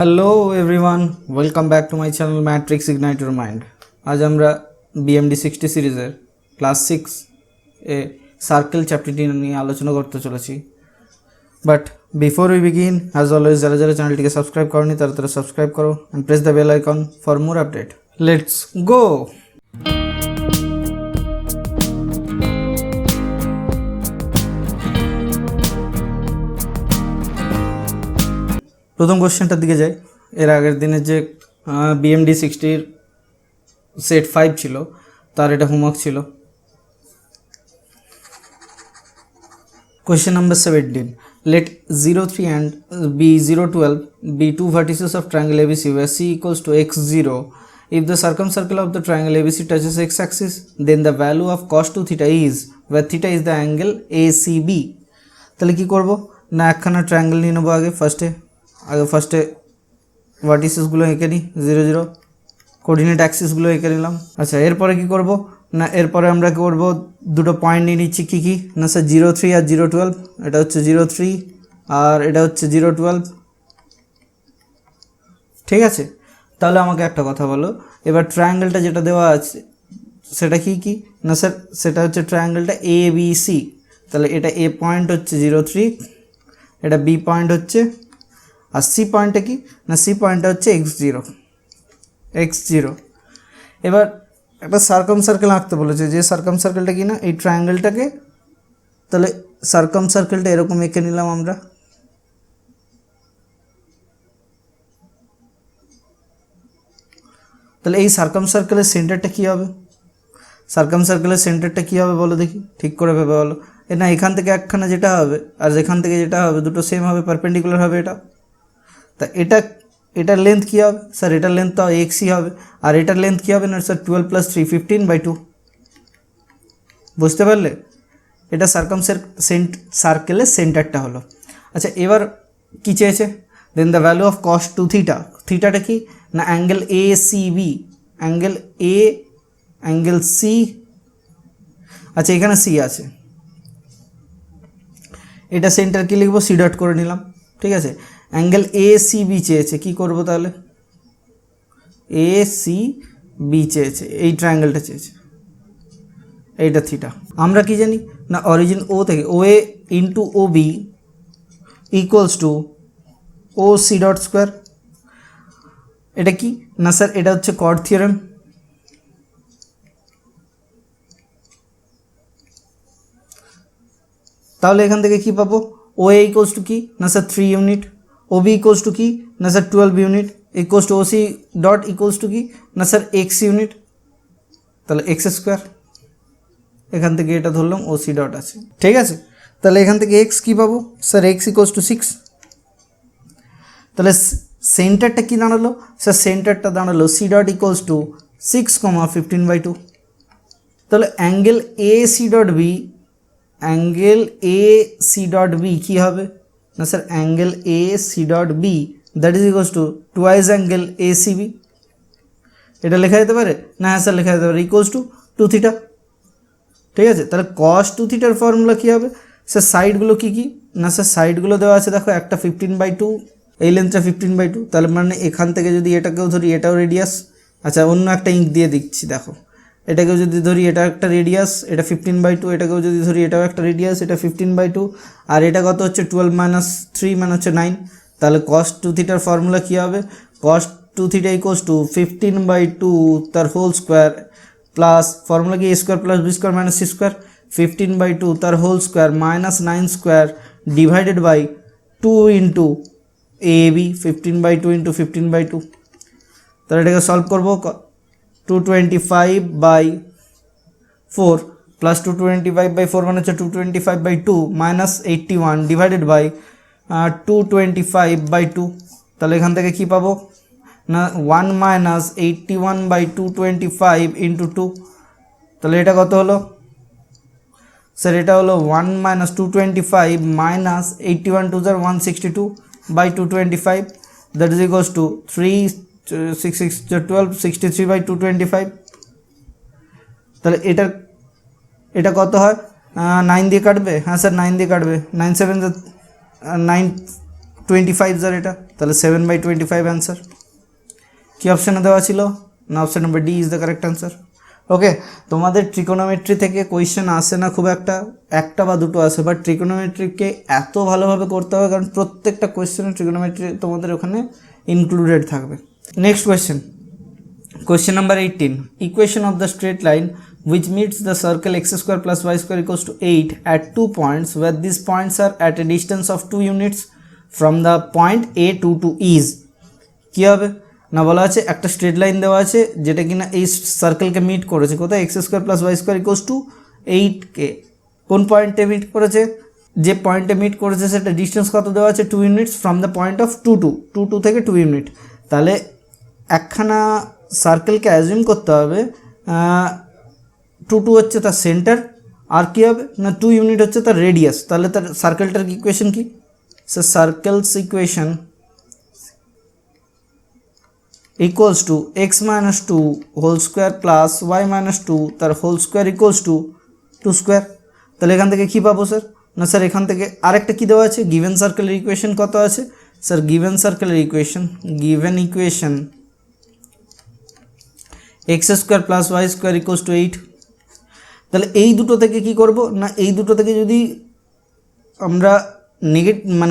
Hello everyone, welcome back to my channel Matrix Ignite Your Mind. आज আমরা BMD 60 সিরিজের class 6 এ circle চ্যাপ্টারটি নিয়ে আলোচনা করতে চলেছি। But before we begin, as always যারা চ্যানেলটিকে সাবস্ক্রাইব করনি তারা সাবস্ক্রাইব করো and press the bell icon for more update. Let's go. প্রথম কোশ্চেনটার দিকে যাই। এর আগের দিনের যে BMD 60 সেট 5 ছিল তার এটা হোমওয়ার্ক ছিল। Question number 17. Let 0,3 and B0,12 be two vertices of triangle ABC where C equals to x0. If the circumcircle of the triangle ABC touches x-axis, then the value of cos 2 theta is, where theta is the angle ACB. তাহলে কি করব না, একখানা triangle নিয়ে নেবো। আগে ফার্স্টে ভার্টিসেসগুলো এঁকে নিই, 0 0 কোঅর্ডিনেট অ্যাক্সিসগুলো এঁকে নিলাম। আচ্ছা, এরপরে কি করব না, এরপরে আমরা কি করব, দুটো পয়েন্ট নিয়ে নিচ্ছি। কী না স্যার, 0,3 আর 0,12। এটা হচ্ছে 0,3 আর এটা হচ্ছে 0,12। ঠিক আছে, তাহলে আমাকে একটা কথা বলো, এবার ট্রায়াঙ্গেলটা যেটা দেওয়া আছে সেটা কি না স্যার, সেটা হচ্ছে ট্রায়াঙ্গেলটা ABC। তাহলে এটা A পয়েন্ট হচ্ছে 0,3, এটা B পয়েন্ট হচ্ছে, আর C পয়েন্টটা কি না, C পয়েন্টটা হচ্ছে x0। এবার একটা সার্কামসার্কেল আঁকতে বলেছে, যে সার্কামসার্কেলটা কি না এই ট্রায়াঙ্গেলটাকে, তাহলে সার্কামসার্কেলটা এরকম এঁকে নিলাম আমরা। তাহলে এই সার্কামসার্কেলের সেন্টারটা কী হবে, সার্কামসার্কেলের সেন্টারটা কী হবে বলো দেখি, ঠিক করে ভেবে বলো। না, এখান থেকে একখানা যেটা হবে আর যেখান থেকে যেটা হবে দুটো সেম হবে, পারপেন্ডিকুলার হবে এটা। তা এটার লেন্থ কী হবে স্যার, এটার লেন্থ তো এক্সই হবে। আর এটার লেন্থ কী হবে না স্যার, 12 + 3 15/2। বুঝতে পারলে, এটা সার্কেলের সেন্টারটা হলো। আচ্ছা, এবার কী চেয়েছে, then the value of cos 2 theta. থিটাটা কি না, angle ACB, angle A, angle C। আচ্ছা, এখানে C আছে, এটা সেন্টার কি লিখবো, C ডট করে নিলাম। ঠিক আছে, অ্যাঙ্গেল ACB চেয়েছে, কি করব তাহলে, ACB চেয়েছে, এই ট্রায়াঙ্গেলটা চেয়েছে, এইটা থিটা। আমরা কি জানি না, অরিজিন O থেকে OA into OB equals to OC dot square. এটা কি না স্যার, এটা হচ্ছে কর্ড থিওরেম। তাহলে এখান থেকে কি পাবো, OA ইকুয়ালস টু কি না sir 3 unit, OB equals to কি না sir 12 unit, equals to OC dot equals to কি না স্যার x ইউনিট, তাহলে x স্কোয়ার। এখান থেকে এটা ধরলাম OC ডট আছে। ঠিক আছে, তাহলে এখান থেকে x কি পাবো স্যার, x ইকুয়ালস টু 6। তাহলে সেন্টারটা কি দাঁড়ালো স্যার, সেন্টারটা দাঁড়ালো C ডট ইকুয়ালস টু 6, 15/2। তাহলে angle AC dot B, angle AC dot B কী হবে না sir, angle AC dot B that is equals two twice angle ACB। এটা লেখা যেতে পারে না, হ্যাঁ স্যার লেখা যেতে পারে, ইকুয়ালস টু 2 থিটা। ঠিক আছে, তাহলে cos 2 থিটার ফর্মুলা কী হবে স্যার, সাইডগুলো কী না স্যার, সাইডগুলো দেওয়া আছে দেখো, একটা 15/2, এই লেন্থটা 15/2। তাহলে মানে এখান থেকে যদি এটাকেও ধরি, এটাও রেডিয়াস। আচ্ছা, অন্য একটা ইঙ্ক দিয়ে দিচ্ছি দেখো, এটাকেও যদি ধরি, এটা একটা রেডিয়াস, এটা 15/2, এটাকেও যদি ধরি, এটাও একটা রেডিয়াস, এটা 15/2, আর এটা কত হচ্ছে 12 - 3 মানে হচ্ছে 9। তাহলে cos 2 থিটার ফর্মুলা কী হবে, cos 2 থিটা ইকুয়ালস টু 15/2 তার হোল স্কোয়ার, প্লাস ফর্মুলা কি a² + b² - c², 15/2 তার whole square minus 9 square divided by 2 into AB, 15/2 into 15/2। তাহলে এটাকে সলভ করবো, 225/4 প্লাস 225/4 মানে হচ্ছে 225/2 মাইনাস 81 ডিভাইডেড বাই 225/2। তাহলে এখান থেকে কি পাবো না, 1 মাইনাস 81/225 ইন্টু 2। তাহলে এটা কত হলো স্যার, এটা হলো 1 minus 225 minus 81 2 162/225, that is equals to 3 6 6 12 63/225। তাহলে এটা কত হয়, 9 দিয়ে কাটবে, হ্যাঁ স্যার 9 দিয়ে কাটবে, 9 7 9 25 যার এটা, তাহলে 7/25 অ্যান্সার। কি অপশানে দেওয়া ছিল না, option number D is the correct answer. Okay, তোমাদের ট্রিকোনোমেট্রি থেকে কোয়েশ্চেন আসে না খুব একটা বা দুটো আসে, বাট ট্রিকোনোমেট্রিকে এত ভালোভাবে করতে হবে কারণ প্রত্যেকটা কোয়েশ্চেনে ট্রিকোনোমেট্রি তোমাদের ওখানে ইনক্লুডেড থাকবে। Next question number 18, equation of the straight line which meets the circle x square plus y square equals to 8 at 2 points where these points are at a distance of 2 units from the point a to is। কী হবে না, বলা আছে একটা straight line দেওয়া আছে যেটা কিনা এই সার্কেলকে মিট করেছে কোথায়, X square plus Y square equals to 8কে। কোন পয়েন্টে মিট করেছে, যে পয়েন্টে মিট করেছে সেটা ডিস্টেন্স কত দেওয়া আছে, 2 units from the point of 2 থেকে 2 ইউনিট। তাহলে একখানা সার্কেলকে অ্যাজিউম করতে হবে 2 হচ্ছে তার সেন্টার, আর কী হবে না 2 ইউনিট হচ্ছে তার রেডিয়াস। তাহলে তার সার্কেলটার ইকুয়েশন কি, so circles equation equals to x minus 2 whole square plus y minus 2 তার whole square equals to 2 square. তাহলে এখান থেকে কী পাবো স্যার না, স্যার এখান থেকে আরেকটা কী দেওয়া আছে, গিভেন সার্কেলের ইকুয়েশন কত আছে স্যার, গিভেন সার্কেলের equation x square plus Y square equals to 8। তাহলে এই দুটো থেকে কি করব না, এই দুটো থেকে যদি আমরা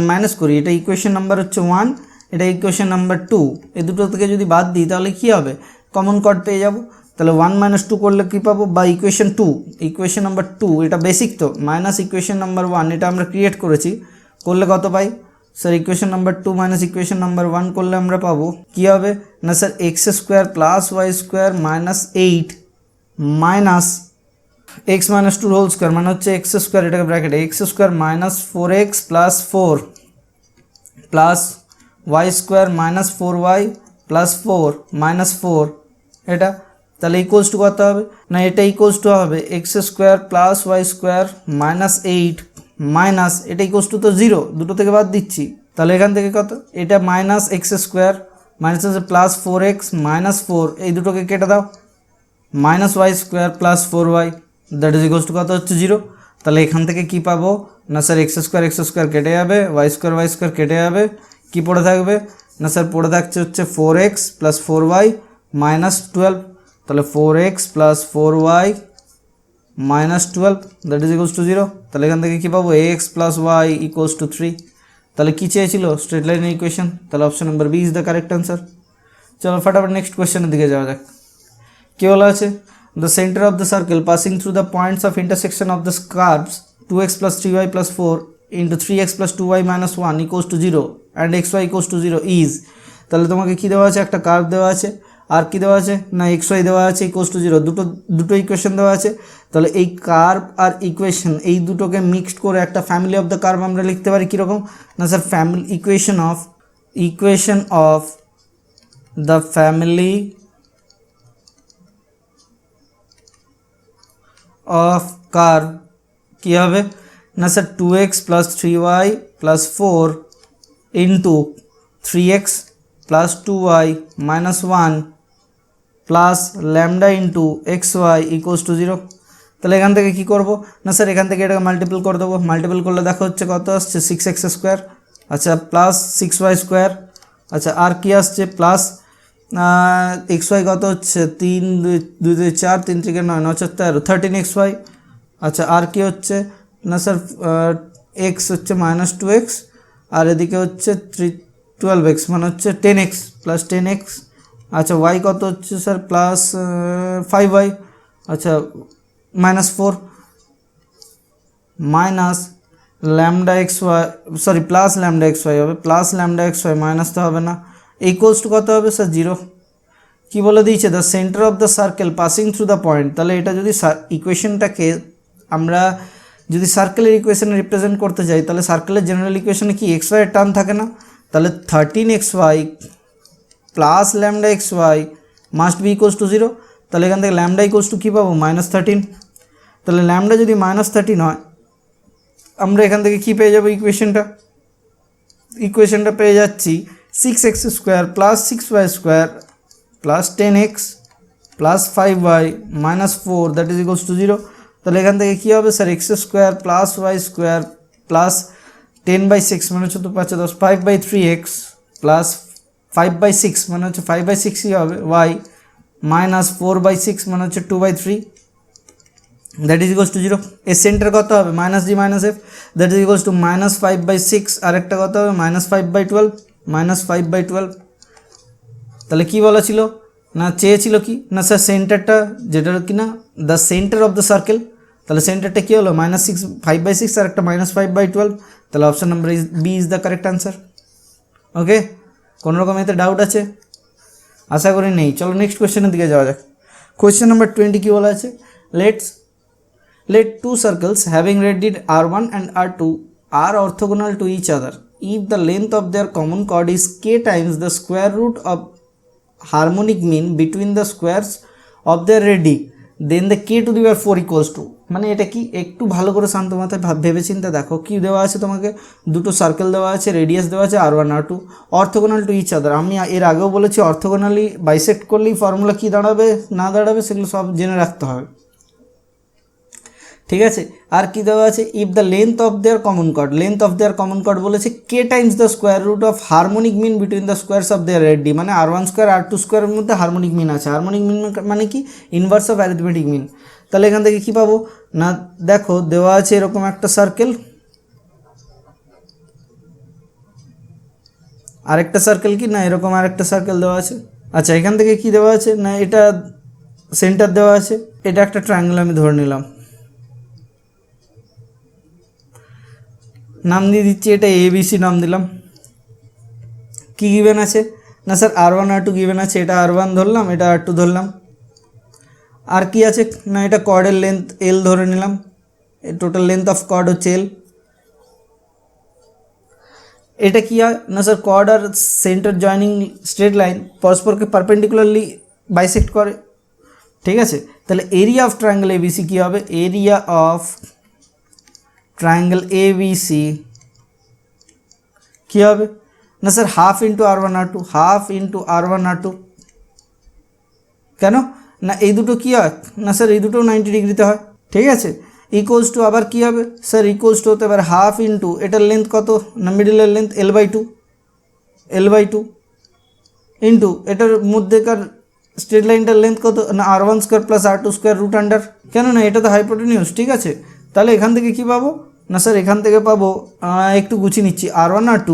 মাইনাস করি, এটা ইকুয়েশন নাম্বার হচ্ছে 1, এটা ইকুয়েশন নাম্বার 2, এই দুটো থেকে যদি বাদ দিই তাহলে কী হবে, কমন কট পেয়ে যাব। তাহলে 1 - 2 করলে কী পাবো, বা ইকুয়েশন নাম্বার 2 এটা বেসিক তো, মাইনাস ইকুয়েশন নাম্বার 1 এটা আমরা ক্রিয়েট করেছি, করলে কত পাই sir, equation number 2 minus equation number 1 করলে আমরা পাবো কী হবে না sir, x square plus Y square minus 8 minus X minus 2 whole square মানে হচ্ছে এক্স স্কোয়ার, এটাকে ব্র্যাকেটে X square minus 4x plus 4 plus Y square minus 4y plus 4 minus 4 এটা। তাহলে ইকুয়ালস টু কত হবে না, এটা ইকুয়ালস টু হবে X square plus Y square minus 8 minus এটা ইকুয়ালস টু তো 0, দুটো থেকে বাদ দিচ্ছি, তাহলে এখান থেকে কত, এটা মাইনাস এক্স স্কোয়ার মাইনাস হচ্ছে প্লাস 4x মাইনাস 4, এই দুটোকে কেটে দাও, minus y square plus 4y that is equals to কত হচ্ছে 0। তাহলে এখান থেকে কি পাবো না স্যার, এক্স স্কোয়ার কেটে যাবে, ওয়াই স্কোয়ার কেটে যাবে, কি পড়ে থাকবে না স্যার, পড়ে থাকছে হচ্ছে 4x প্লাস 4y মাইনাস 12। তাহলে 4x plus 4y minus 12 that is equals to 0। তাহলে এখান থেকে কী পাবো, ax plus y equals to 3। তাহলে কী চেয়েছিল, স্ট্রেট লাইনের ইকুয়েশন। তাহলে option number B is the correct answer. চলো ফটাফট নেক্সট কোয়েশ্চেনের দিকে যাওয়া যাক। কী বলা আছে, the centre of the circle passing through the points of intersection of the curves 2x plus 3y plus 4 into 3x plus 2y minus 1 equals to 0 and xy equals to 0 is. তাহলে তোমাকে কী দেওয়া আছে, একটা কার্ভ দেওয়া আছে, আর কি দেওয়া আছে না xy দেওয়া আছে ইকুয়ালস টু 0, দুটো ইকুয়েশন দেওয়া আছে। তাহলে এই কার্ভ আর ইকুয়েশন এই দুটোকে মিক্সড করে একটা ফ্যামিলি অফ দ্য কার্ভ আমরা লিখতে পারি কীরকম না sir, equation of the family of curve কী হবে না sir, 2x plus 3y plus 4 into 3x plus 2y minus 1 plus lambda into xy equals to 0। তাহলে এখান থেকে কী করবো না স্যার, এখান থেকে এটাকে মাল্টিপল করে দেবো, মাল্টিপল করলে দেখা হচ্ছে কত আসছে 6x স্কোয়ার, আচ্ছা প্লাস 6y স্কোয়ার, আচ্ছা আর কি আসছে প্লাস xy কত হচ্ছে 3 2 2 4 3 3 9 9 13 13xy, আচ্ছা আর কি হচ্ছে না স্যার x হচ্ছে মাইনাস 2x আর এদিকে হচ্ছে 12x মানে হচ্ছে 10x প্লাস 10x, আচ্ছা y কত হচ্ছে স্যার প্লাস 5y, আচ্ছা minus 4 minus lambda xy sorry plus lambda xy হবে, প্লাস ল্যামডা xy মাইনাস তো হবে না, ইকুয়ালস টু কত হবে স্যার 0। কী বলে দিয়েছে, the centre of the circle passing through the point. তাহলে এটা যদি ইকুয়েশনটাকে আমরা যদি সার্কেলের ইকুয়েশনে রিপ্রেজেন্ট করতে যাই তাহলে সার্কেলের জেনারেল ইকুয়েশনে কি xy এর টার্ম থাকে না, তাহলে 13xy plus lambda xy must be equals to 0। তাহলে এখান থেকে ল্যামডা ইকুয়ালস টু কী পাবো মাইনাস 13। তাহলে ল্যামডা যদি মাইনাস 13 হয় আমরা এখান থেকে কী পেয়ে যাবো, ইকুয়েশনটা পেয়ে যাচ্ছি 6x square plus 6y square plus 10x plus 5y minus 4 that is equals to 0। তাহলে এখান থেকে কী হবে sir, x square plus Y square plus 10/6 মানে হচ্ছে তো 5 10, 5/3x প্লাস 5/6 মানে হচ্ছে 5/6 কী হবে y মাইনাস 4/6 মানে হচ্ছে 2/3, দ্যাট ইজ ইকুয়ালস টু 0। এর সেন্টার কত হবে minus G minus F, that is equals two minus 5/6, আরেকটা কত হবে মাইনাস 5/12, মাইনাস 5/12। তাহলে কী বলা ছিল না, চেয়েছিল কি না স্যার সেন্টারটা যেটা কি না the centre of the circle, তাহলে সেন্টারটা কী হলো -6 5/6 আর একটা -5/12, তাহলে option number B is the correct answer. Okay, কোনো রকম এতে ডাউট আছে? আশা করি নেই। চলো নেক্সট কোয়েশ্চেনের দিকে যাওয়া যাক। কোয়েশ্চেন নাম্বার 20 কী বলা আছে, let two circles having radius r1 and r2 are orthogonal to each other if the length of their common chord is k times the square root of harmonic mean between the squares of their radii, then the k to the power 4 equals to, মানে এটা কি একটু ভালো করে শান্ত মাথায় ভেবে চিন্তে দেখো কি দেওয়া আছে তোমাকে, দুটো সার্কেল দেওয়া আছে, রেডিয়াস দেওয়া আছে r1 r2, orthogonal two each other. আমি এর আগেও বলেছি অর্থোগোনালি বাইসেক্ট করলেই ফর্মুলা কি দাঁড়াবে না দাঁড়াবে সেগুলো সব জেনে রাখতে হবে, ঠিক আছে। আর কি দেওয়া আছে, if the length of their common chord, length of their common chord বলেছে K times the square root of harmonic mean between the squares of their radii, মানে r1 স্কোয়ার r2 স্কোয়ারের মধ্যে হারমোনিক মিন আছে। হারমোনিক মিন মানে কি inverse of arithmetic মিন। তাহলে এখান থেকে কি পাবো না, দেখো দেওয়া আছে এরকম একটা সার্কেল, আরেকটা সার্কেল কি না এরকম আরেকটা সার্কেল দেওয়া আছে। আচ্ছা এখান থেকে কি দেওয়া আছে না, এটা সেন্টার দেওয়া আছে, এটা একটা ট্রায়াঙ্গেল আমি ধরে নিলাম, নাম দিয়ে দিচ্ছি, এটা ABC নাম দিলাম। কি গিভেন আছে না স্যার r1 r2 গিভেন আছে, এটা r1 ধরলাম, এটা r2 ধরলাম। আর কি আছে না, এটা কর্ডের লেন্থ L ধরে নিলাম, টোটাল লেন্থ অফ কর্ড হচ্ছে L। এটা কি হয় না স্যার, কর্ড আর সেন্টার জয়নিং স্ট্রেট লাইন পরস্পরকে পারপেন্ডিকুলারলি বাইসেক্ট করে, ঠিক আছে। তাহলে এরিয়া অফ ট্রায়াঙ্গেল ABC কি হবে, এরিয়া অফ ট্রায়াঙ্গেল ABC কী হবে না sir half into r1 r2, half into r1 r2। কেন না এই দুটো কী হয় না স্যার এই দুটো 90 ডিগ্রিতে হয়, ঠিক আছে। ইকুয়ালস টু আবার কী হবে স্যার, ইকুয়ালস টু হতে পারে হাফ ইন্টু এটার লেন্থ কত না মিডিলের লেন্থ L/2 ইন্টু এটার মধ্যেকার স্ট্রেট লাইনটার লেন্থ কত না r1 square plus r2 square root under, কেন না এটা তো হাইপোটেনিউস, ঠিক আছে। তাহলে এখান থেকে কি পাবো না স্যার, এখান থেকে পাবো একটু গুছিয়ে নিচ্ছি r1 r2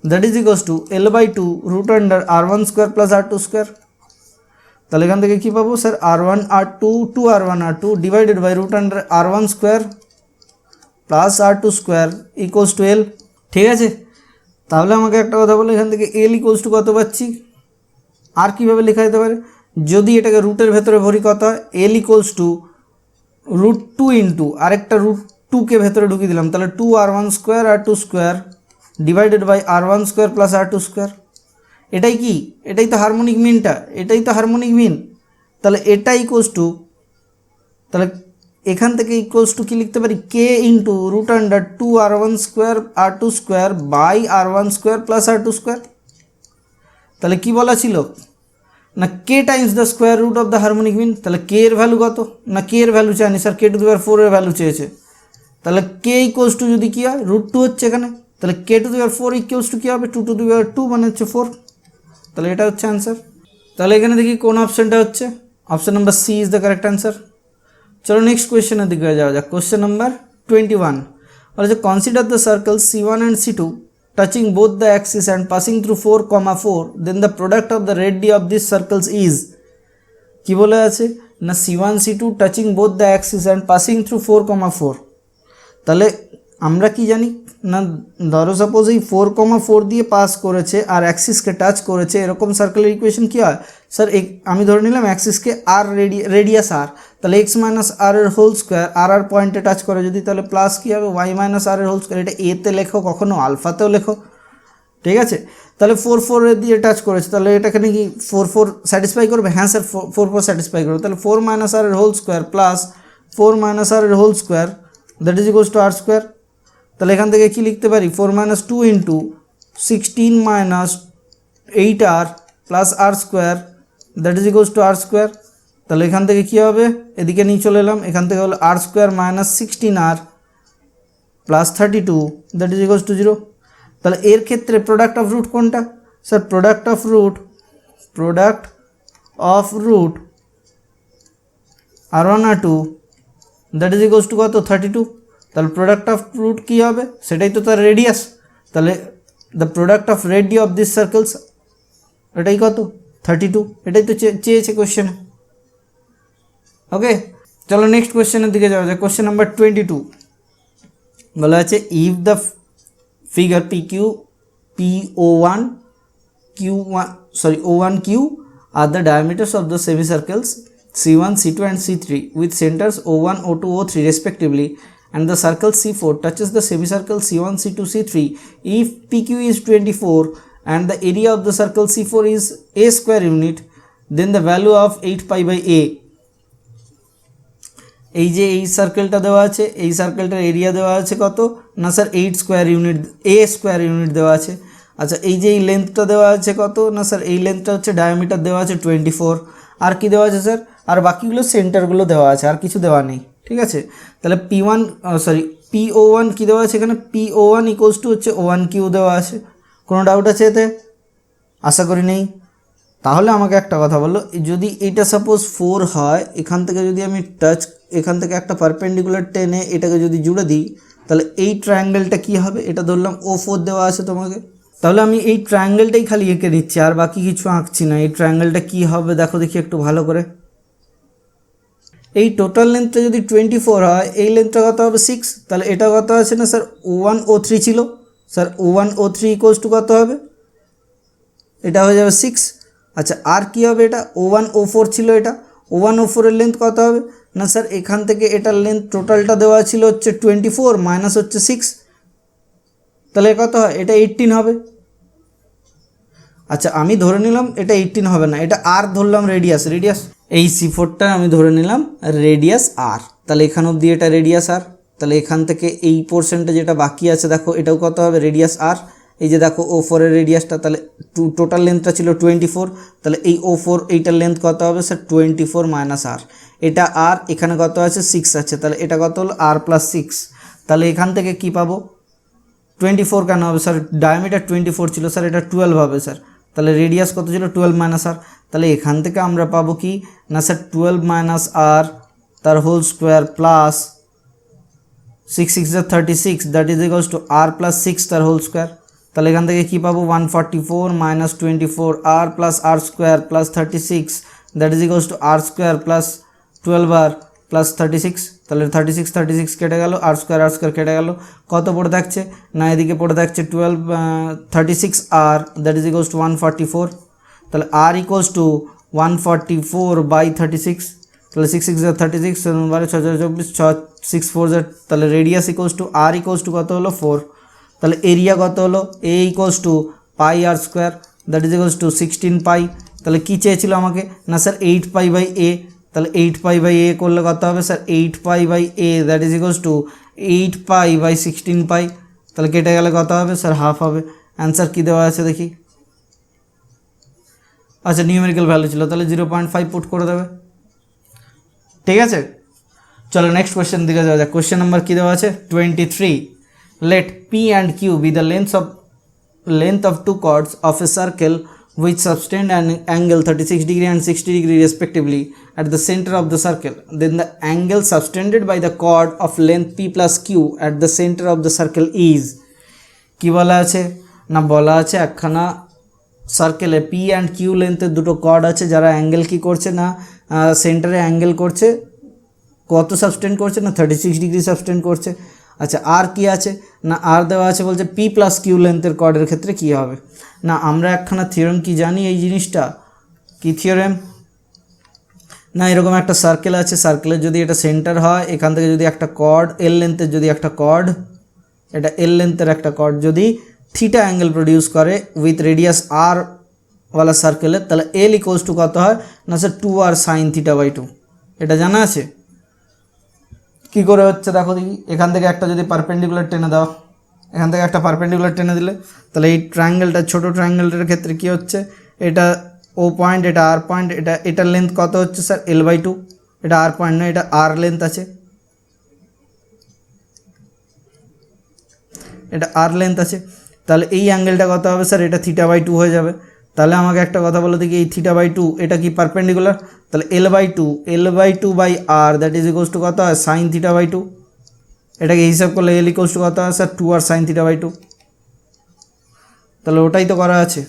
that is equals to L/2 root under r1 square plus r2 square. তাহলে এখান থেকে কী পাবো sir, r1 r2 two r1 r2 divided by root under r1 square plus r2 square equals to L, ঠিক আছে। তাহলে আমাকে একটা কথা বলো, এখান থেকে L ইকুয়ালস টু কত পাচ্ছি, আর কীভাবে লেখা যেতে পারে, যদি এটাকে রুটের ভেতরে ভরি কত হয়, L ইকুয়ালস টু √2 ইন্টু আরেকটা √2কে ভেতরে ঢুকিয়ে দিলাম, তাহলে 2r1 square r2 square divided by r1 square plus r2 square. এটাই কি, এটাই তো হারমোনিক মিনটা, এটাই তো হারমোনিক মিন। তাহলে এটা ইকুয়ালস টু, তাহলে এখান থেকে ইকুয়ালস টু কী লিখতে পারি, k into root under 2r1 square r2 square by r1 square plus r2 square. তাহলে কি বলা ছিল না k times the square root of the harmonic mean, তাহলে k এর ভ্যালু কত না, k এর ভ্যালু চাইনি sir, k to the power 4 এর ভ্যালু চেয়েছে। তাহলে k ইকুয়ালস টু যদি কী হয় √2 হচ্ছে এখানে, তাহলে k to the power 4 equals to কী হবে 2 টু দি পাওয়ার 2 মানে হচ্ছে 4, তাহলে এটা হচ্ছে অ্যান্সার। তাহলে এখানে দেখি কোন অপশানটা হচ্ছে, option number C is the correct answer. চলো নেক্সট কোয়েশ্চেনের দিকে যাওয়া যাক। কোয়েশ্চেন নাম্বার 21 বলেছে consider the circle C1 and C2 touching both the axis and passing through 4,4, then the product of the radii of these circles is, কি বলে আছে না C1 C2 touching both the axis and passing through 4,4। তাহলে আমরা কি জানি না, ধরো সাপোজ এই 4,4 দিয়ে পাস করেছে আর অ্যাক্সিসকে টাচ করেছে, এরকম সার্কেলের ইকুয়েশন কী হয় স্যার, আমি ধরে নিলাম অ্যাক্সিসকে আর রেডিয়াস আর, তাহলে x মাইনাস আর এর হোল স্কোয়ার আর পয়েন্টে টাচ করে যদি, তাহলে প্লাস কী হবে y মাইনাস আর এর হোল স্কোয়ার। এটা এতে লেখো কখনো আলফাতেও লেখো, ঠিক আছে। তাহলে 4 দিয়ে টাচ করেছে, তাহলে এটাখানে কি 4 স্যাটিসফাই করবে, হ্যাঁ স্যার 4 স্যাটিসফাই করবে। তাহলে 4 মাইনাস আর এর হোল স্কোয়ার প্লাস 4 মাইনাস আর এর whole square that is equals to R square. তাহলে এখান থেকে কী লিখতে পারি 4 মাইনাস 2 ইন্টু 16 minus 8r plus R square that is equals to R square. তাহলে এখান থেকে কী হবে, এদিকে নিয়ে চলে এলাম, এখান থেকে হলো R square minus 16r plus 32 that is equals to 0। তাহলে এর ক্ষেত্রে প্রোডাক্ট অফ রুট কোনটা sir? Product of root R1 R2 that is equals to কত? 32। তাহলে প্রোডাক্ট অফ রুট কী হবে? সেটাই তো তার রেডিয়াস। তাহলে the product of radius of this circles, এটাই কত? 32। এটাই তো চেয়েছে কোয়েশ্চেনে। ওকে, চলো নেক্সট কোয়েশ্চেনের দিকে যাওয়া যায়। কোয়েশ্চেন নাম্বার 22 বলা আছে if the figure O1 Q are the diameters of the semicircles C1, C2 and C3 with centers O1, O2, O3 respectively, and the circle C4 touches the semicircle C1, C2, C3. If PQ is 24 and the area of the circle C4 is a square unit, then the value of 8 pi by a, এই যে এই সার্কেলটা দেওয়া আছে, এই সার্কেলটার area দেওয়া আছে কত না sir 8 square unit, a square unit দেওয়া আছে। আচ্ছা, এই যে এই লেন্থটা দেওয়া আছে কত না স্যার? এই লেন্থটা হচ্ছে ডায়ামিটার দেওয়া আছে 24। আর কি দেওয়া আছে স্যার? আর বাকিগুলো সেন্টারগুলো দেওয়া আছে, আর কিছু দেওয়া নেই। ঠিক আছে, তাহলে PO1 কী দেওয়া আছে এখানে? PO1 ইকুয়ালস টু হচ্ছে O1Q দেওয়া আছে। কোনো ডাউট আছে এতে? আশা করি নেই। তাহলে আমাকে একটা কথা বলো, যদি এটা সাপোজ 4 হয়, এখান থেকে যদি আমি এখান থেকে একটা পারপেন্ডিকুলার টেনে এটাকে যদি জুড়ে দিই, তাহলে এই ট্রায়াঙ্গেলটা কি হবে? এটা ধরলাম O4 দেওয়া আছে তোমাকে। তাহলে আমি এই ট্রায়াঙ্গেলটাই খালি এঁকে দিচ্ছি, আর বাকি কিছু আঁকছি না। এই ট্রায়াঙ্গেলটা কি হবে দেখো দেখি একটু ভালো করে। এই টোটাল লেন্থটা যদি 24 হয়, এই লেন্থটা কত হবে? 6। তাহলে এটা কত আছে না স্যার? O1 O3 ছিল sir. O1 O3 equals to কত হবে? এটা হয়ে যাবে 6। আচ্ছা, আর কি হবে? এটা O1 O4 ছিল। এটা O1 O4 এর লেন্থ কত হবে না স্যার? এখান থেকে এটার লেন্থ টোটালটা দেওয়া ছিল হচ্ছে 24 মাইনাস হচ্ছে 6, তাহলে কত হয়? এটা 18 হবে। আচ্ছা, আমি ধরে নিলাম এটা 18 হবে না, এটা আর ধরলাম রেডিয়াস। এই C4টা আমি ধরে নিলাম রেডিয়াস আর। তাহলে এখান অবধি এটা রেডিয়াস আর। তাহলে এখান থেকে এই পোর্শনটা যেটা বাকি আছে দেখো, এটাও কত হবে? রেডিয়াস আর। এই যে দেখো O4 এর রেডিয়াসটা, তাহলে টোটাল লেন্থটা ছিল 24, তাহলে এই O4 এইটার লেন্থ কত হবে স্যার? 24 মাইনাস আর। এটা আর, এখানে কত আছে? 6 আছে, তাহলে এটা কত হলো? আর প্লাস 6। তাহলে এখান থেকে কি পাবো? 24 কেন হবে স্যার? ডায়ামিটার 24 ছিল স্যার, এটা 12 হবে স্যার। তাহলে রেডিয়াস কত ছিল? 12 মাইনাস আর। তাহলে এখান থেকে আমরা পাবো কি না স্যার? 12 মাইনাস আর তার whole square plus 6 6 36 that is equals to r plus 6 তার হোল স্কোয়ার। তাহলে এখান থেকে কী পাবো? 144 minus 24 r plus R square plus 36 that is equals to R square plus 12 r plus 36। তাহলে 36 কেটে গেল, আর স্কোয়ার কেটে গেল। কত পড়ে থাকছে না? এদিকে পড়ে থাকছে 36 আর দ্যাট ইজ ইকুয়ালস টু 144। তাহলে আর ইকুয়ালস টু 144 বাই 36। তাহলে 6 6 36, 12 6 24, 6 4, তাহলে radius equals to R equals to কত হলো? 4। তাহলে এরিয়া কত হলো? A equals to pi R square that is equals to 16 pi. তাহলে কী চেয়েছিল আমাকে না স্যার? 8 পাই বাই এ। তাহলে 8 পাই বাই এ করলে কত হবে sir? 8 pi by A that is equals to 8 pi by 16 pi. তাহলে কেটে গেলে কত হবে স্যার? হাফ হবে। অ্যান্সার কী দেওয়া আছে দেখি। আচ্ছা, নিউমেরিক্যাল ভ্যালু ছিল, তাহলে 0.5 পুট করে দেবে। ঠিক আছে, চলো নেক্সট কোয়েশ্চেন দিকে যাওয়া যাক। কোয়েশ্চেন নাম্বার কী দেওয়া আছে? 23। let P and Q be the length of two chords of a circle which subtend an angle 36 degree and 60 degree respectively at the center of the circle. Then the angle subtended by the chord of length P plus Q at the center of the circle is, কি বলা আছে না? বলা আছে একখানা সার্কেলে P and Q লেন্থের দুটো cord আছে, যারা অ্যাঙ্গেল কি করছে না সেন্টারে অ্যাঙ্গেল করছে। কত সাবস্টেন্ড করছে না? 36 ডিগ্রি সাবস্টেন্ড করছে। আচ্ছা, আর কি আছে না? আর দেওয়া আছে বলছে P প্লাস কিউ লেন্থের কর্ডের ক্ষেত্রে কী হবে না? আমরা একখানা থিওরেম কি জানি এই জিনিসটা? কি থিওরেম না? এরকম একটা সার্কেল আছে, সার্কেলের যদি এটা সেন্টার হয়, এখান থেকে যদি একটা কর্ড এল লেন্থের, যদি একটা কর্ড, এটা এল লেন্থের একটা কর্ড যদি থিটা অ্যাঙ্গেল প্রডিউস করে উইথ রেডিয়াস আর ওয়ালা সার্কেলের, তাহলে এল ইকুয়ালস টু কত হয় না sir? 2r sine theta by 2। এটা জানা আছে কী করে হচ্ছে দেখো দেখি। এখান থেকে একটা যদি পারপেন্ডিকুলার টেনে দাও, এখান থেকে একটা পারপেন্ডিকুলার টেনে দিলে, তাহলে এই ট্রায়াঙ্গেলটা, ছোটো ট্রায়াঙ্গেলটার ক্ষেত্রে কী হচ্ছে? এটা ও পয়েন্ট, এটা আর পয়েন্ট, এটার লেন্থ কত হচ্ছে স্যার? L by 2। এটা আর পয়েন্ট নয়, এটা আর লেন্থ আছে। এটা আর লেন্থ আছে, তাহলে এই অ্যাঙ্গেলটা কত হবে স্যার? এটা θ/2 হয়ে যাবে। তাহলে আমাকে একটা কথা বলো দেখি, এই θ/2 এটা কি পারপেন্ডিকুলার? তাহলে L/2 by r that is equals to কত হয়? সাইন θ/2। এটাকে হিসাব করলে L ইকুয়ালস টু কত হয় স্যার? 2 R sine θ/2। তাহলে ওটাই তো করা আছে।